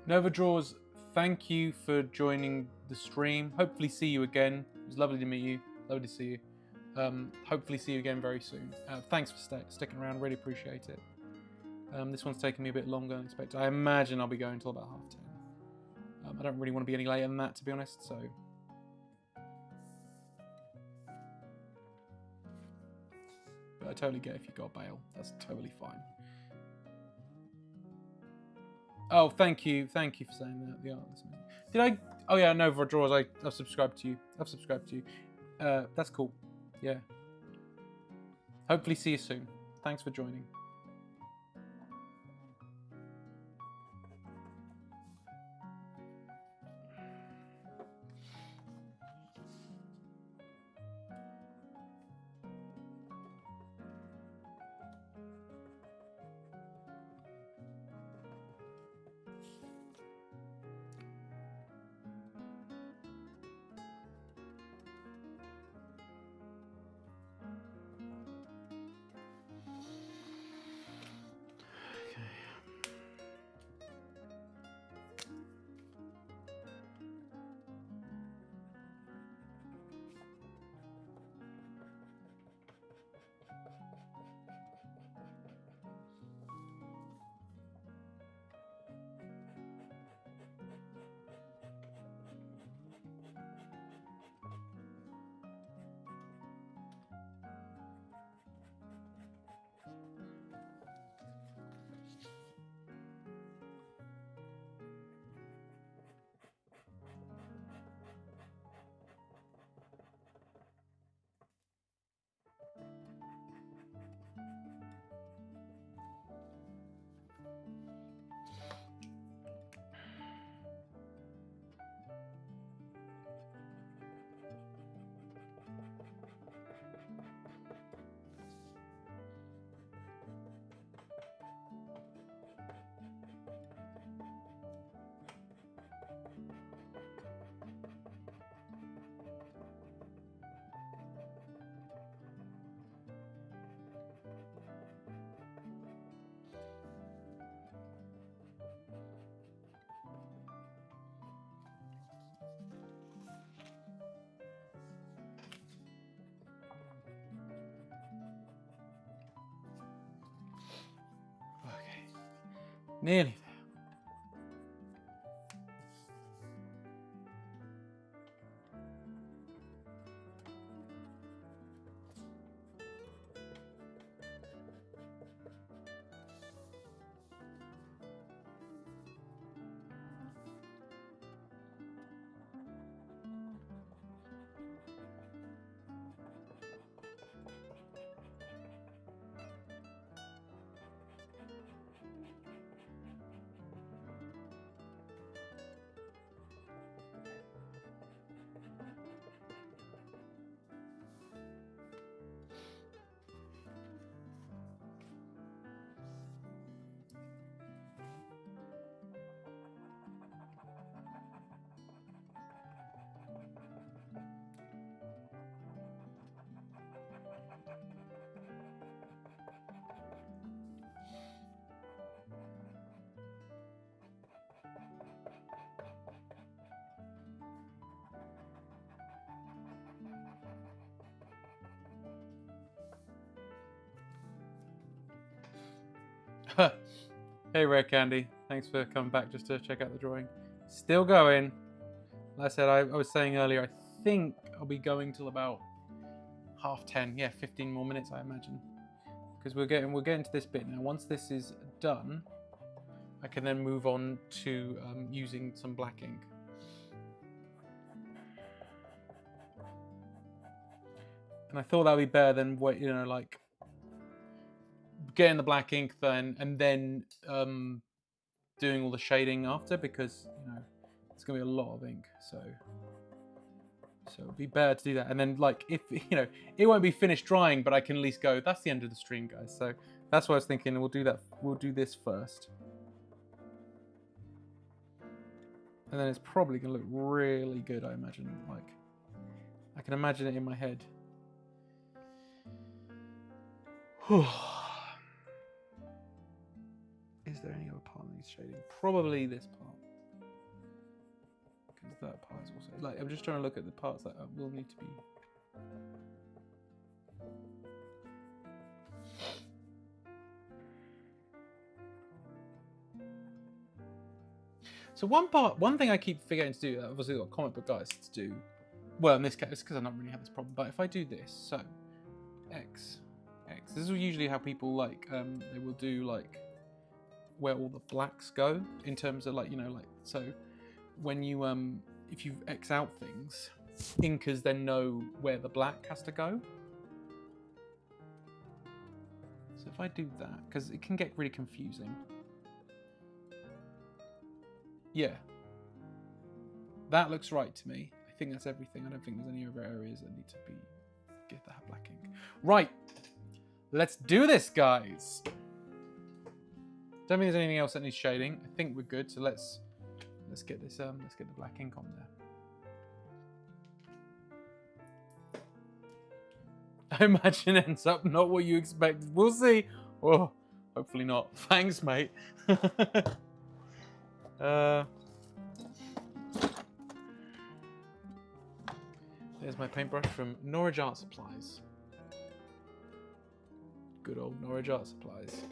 Nova Draws, thank you for joining the stream. Hopefully see you again. It was lovely to meet you. Lovely to see you. Hopefully see you again very soon. Thanks for sticking around. Really appreciate it. This one's taken me a bit longer than expected. I imagine I'll be going till about 10:30. I don't really want to be any later than that, to be honest, so... But I totally get if you got bail. That's totally fine. Oh, thank you. Thank you for saying that. The art is amazing. Did I... Oh, yeah, Nova Draws. I've subscribed to you. I've subscribed to you. That's cool. Yeah. Hopefully see you soon. Thanks for joining. Nearly there. Hey, Rare Candy. Thanks for coming back just to check out the drawing. Still going. Like I said, I was saying earlier, I think I'll be going till about 10:30. Yeah, 15 more minutes, I imagine. Because we're getting to this bit now. Once this is done, I can then move on to using some black ink. And I thought that would be better than what, you know, like getting the black ink then and then doing all the shading after, because you know it's gonna be a lot of ink. So it'd be better to do that. And then, like, if you know, it won't be finished drying, but I can at least go, that's the end of the stream, guys. So that's what I was thinking. We'll do that. We'll do this first. And then it's probably gonna look really good, I imagine. Like, I can imagine it in my head. Is there any other part that needs shading? Probably this part. Because that part is also... Like, I'm just trying to look at the parts that will need to be... So one thing I keep forgetting to do, I've obviously got comic book guys to do. Well, in this case, because I don't really have this problem. But if I do this, so X. This is usually how people, like, they will do, like, where all the blacks go in terms of, like, you know, like, so when you if you X out things, inkers then know where the black has to go. So if I do that, because it can get really confusing. Yeah, that looks right to me. I think that's everything. I don't think there's any other areas that need to be get that black ink. Right, let's do this, guys. Don't think there's anything else that needs shading. I think we're good. So let's get this. Let's get the black ink on there. I imagine it ends up not what you expected. We'll see. Oh, hopefully not. Thanks, mate. There's my paintbrush from Norwich Art Supplies. Good old Norwich Art Supplies.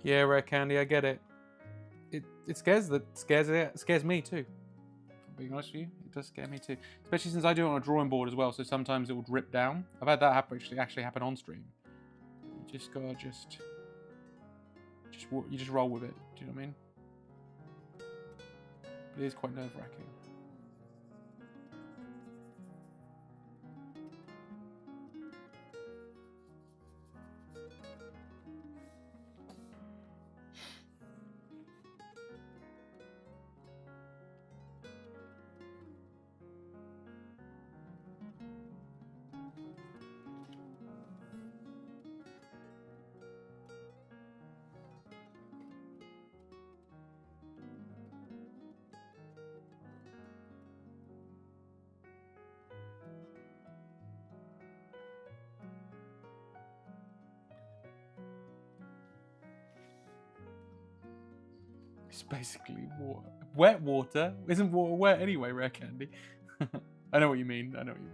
Yeah, Rare Candy, I get it. It scares me too. I'm being honest with you, it does scare me too. Especially since I do it on a drawing board as well, so sometimes it would rip down. I've had that actually happen on stream. You just gotta you just roll with it. Do you know what I mean? It is quite nerve-wracking. It's basically water. Wet water? Isn't water wet anyway, Rare Candy? I know what you mean. I know what you mean.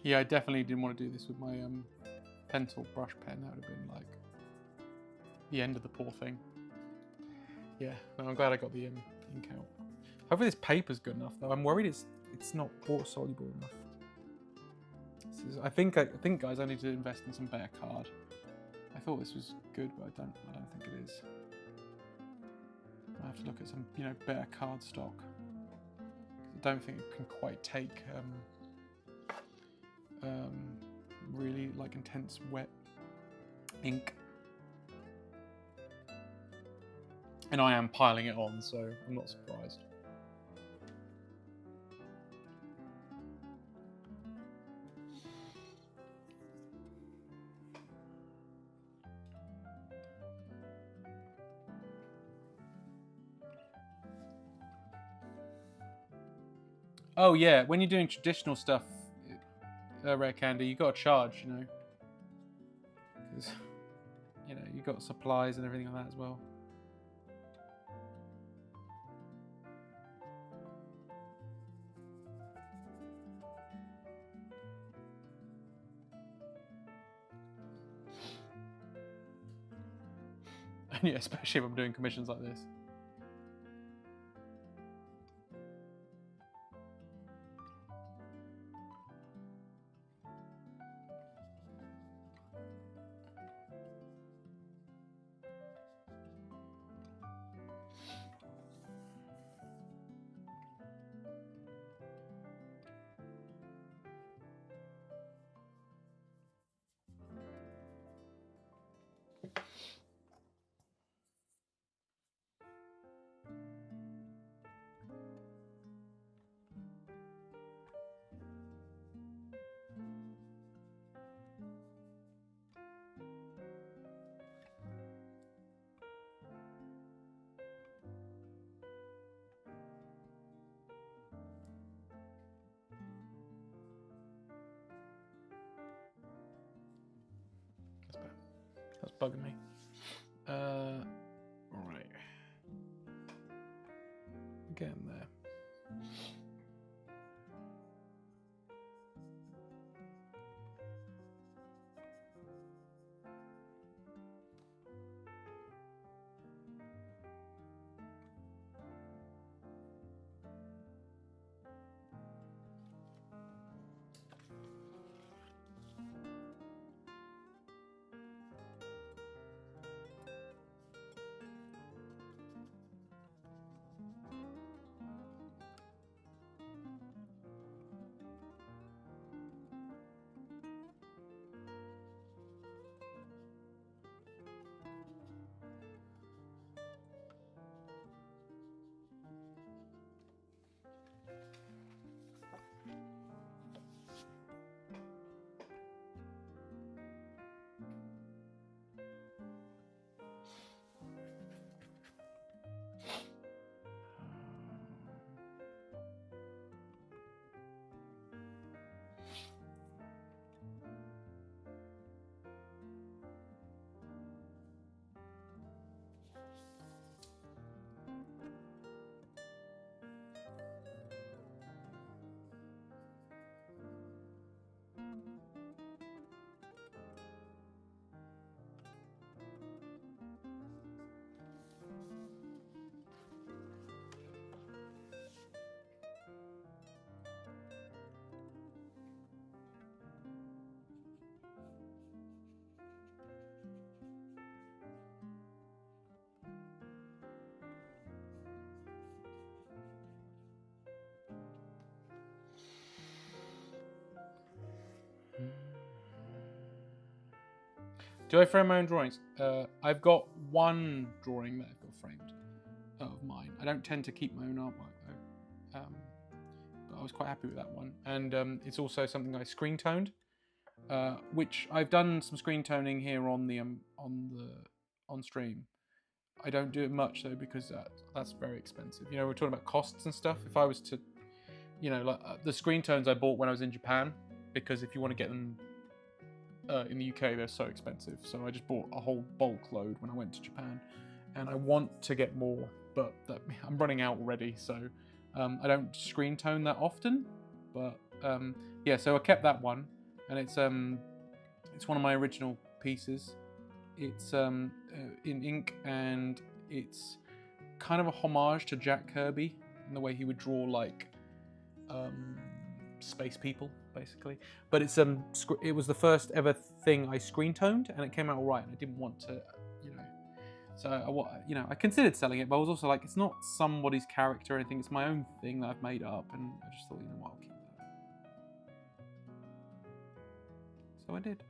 Yeah, I definitely didn't want to do this with my pencil brush pen. That would have been like the end of the poor thing. Yeah, no, I'm glad I got the ink out. Hopefully this paper's good enough though. I'm worried it's not water soluble enough. I think guys, I need to invest in some better card. I thought this was good, but I don't think it is. I have to look at some better card stock. I don't think it can quite take really like intense wet ink. And I am piling it on, so I'm not surprised. Oh yeah, when you're doing traditional stuff, Rare Candy, you got to charge, because you got supplies and everything like that as well. And yeah, especially if I'm doing commissions like this. bugging me. Right. Getting there. Do I frame my own drawings? I've got one drawing that I've got framed of mine. I don't tend to keep my own artwork though, but I was quite happy with that one. And it's also something I screen toned, which I've done some screen toning here on the on stream. I don't do it much though because that's very expensive. You know, we're talking about costs and stuff. If I was to, you know, like the screen tones I bought when I was in Japan, because if you want to get them in the UK, they're so expensive. So I just bought a whole bulk load when I went to Japan, and I want to get more, but I'm running out already. So I don't screen tone that often. But yeah, so I kept that one, and it's one of my original pieces. It's in ink, and it's kind of a homage to Jack Kirby in the way he would draw like space people, basically. But it's it was the first ever thing I screen toned, and it came out all right. And I didn't want to, you know. So I considered selling it, but I was also like, it's not somebody's character or anything. It's my own thing that I've made up, and I just thought, you know what, I'll keep that. So I did.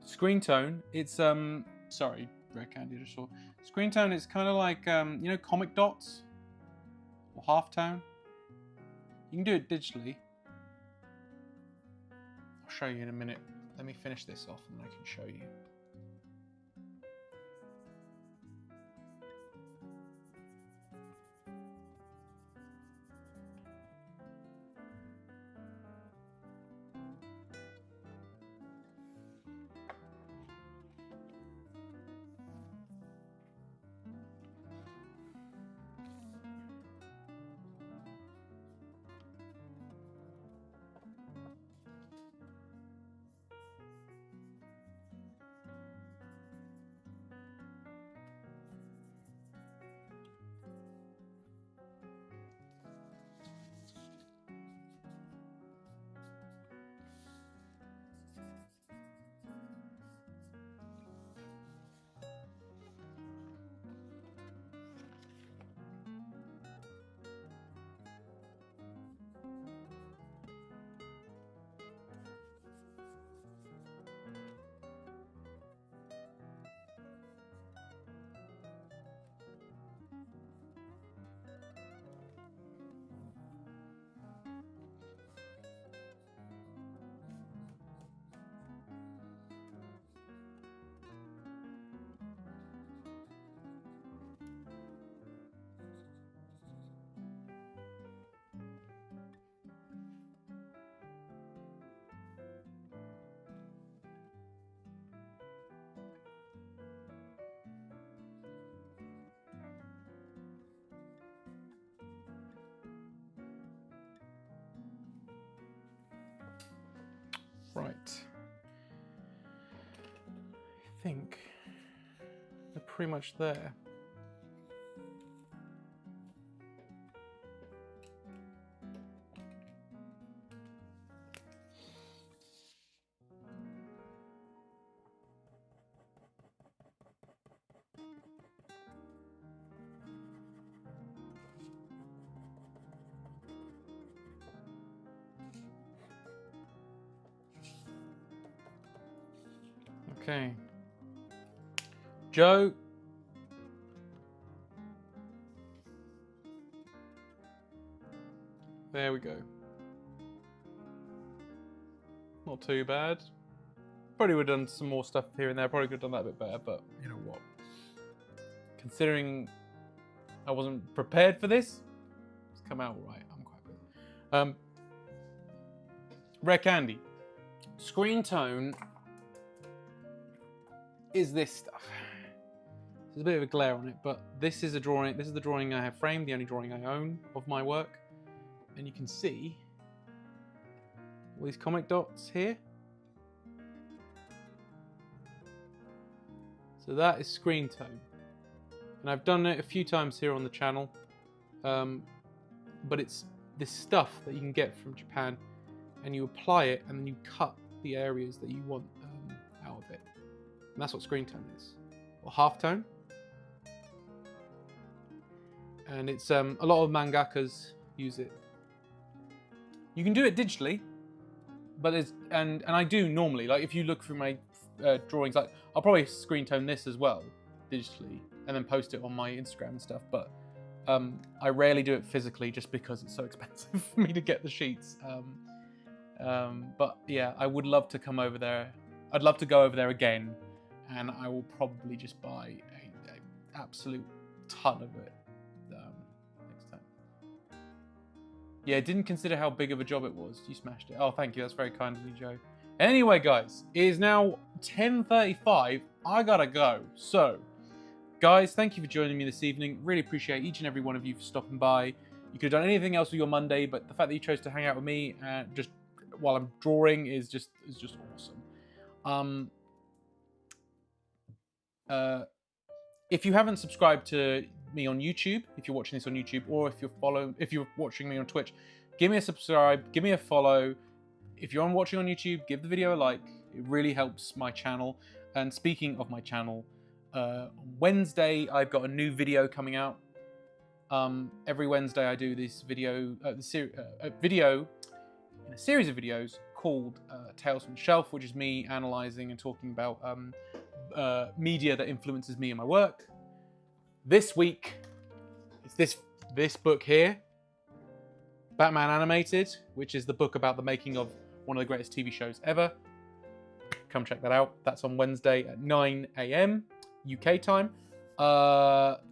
Screen tone, it's sorry, Rare Candy, I just saw. Screen tone is kind of like you know, comic dots or halftone. You can do it digitally. I'll show you in a minute. Let me finish this off and then I can show you. Right. I think they're pretty much there. Okay. Joe. There we go. Not too bad. Probably would have done some more stuff here and there. Probably could have done that a bit better, but you know what? Considering I wasn't prepared for this, it's come out right. I'm quite good. Rare Candy. Screen tone is this stuff. There's a bit of a glare on it, but this is a drawing. This is the drawing I have framed, the only drawing I own of my work. And you can see all these comic dots here. So that is screen tone. And I've done it a few times here on the channel. But it's this stuff that you can get from Japan, and you apply it and then you cut the areas that you want out of it. And that's what screen tone is, or halftone. And it's a lot of mangakas use it. You can do it digitally, but it's and I do normally. Like if you look through my drawings, like I'll probably screen tone this as well digitally, and then post it on my Instagram and stuff. But I rarely do it physically, just because it's so expensive for me to get the sheets. But yeah, I would love to come over there. I'd love to go over there again. And I will probably just buy an absolute ton of it next time. Yeah, didn't consider how big of a job it was. You smashed it. Oh, thank you. That's very kind of you, Joe. Anyway, guys, it is now 10:35. I gotta go. So, guys, thank you for joining me this evening. Really appreciate each and every one of you for stopping by. You could have done anything else with your Monday, but the fact that you chose to hang out with me just while I'm drawing is just awesome. If you haven't subscribed to me on YouTube, if you're watching this on YouTube, or if you're watching me on Twitch, give me a subscribe, give me a follow. If you're watching on YouTube, give the video a like. It really helps my channel. And speaking of my channel, on Wednesday I've got a new video coming out. Every Wednesday I do this video, video in a series of videos called Tales from the Shelf, which is me analysing and talking about media that influences me and my work. This week, it's this book here, Batman Animated, which is the book about the making of one of the greatest TV shows ever. Come check that out. That's on Wednesday at 9 a.m. UK time.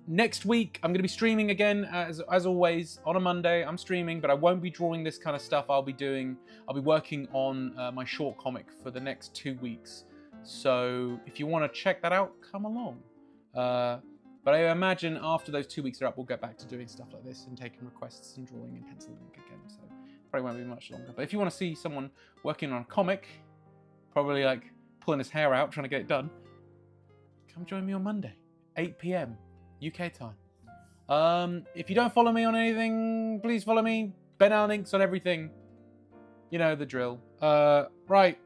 Next week, I'm going to be streaming again, as always, on a Monday. I'm streaming, but I won't be drawing this kind of stuff. I'll be working on my short comic for the next 2 weeks. So if you want to check that out, come along. But I imagine after those 2 weeks are up, we'll get back to doing stuff like this and taking requests and drawing in pencil and ink again. So probably won't be much longer. But if you want to see someone working on a comic, probably like pulling his hair out, trying to get it done, come join me on Monday, 8 p.m. UK time. If you don't follow me on anything, please follow me. Ben Allen Inks on everything. You know the drill. Right,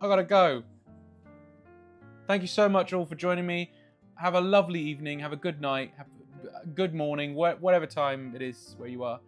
I gotta go. Thank you so much all for joining me. Have a lovely evening. Have a good night. Have a good morning. Whatever time it is where you are.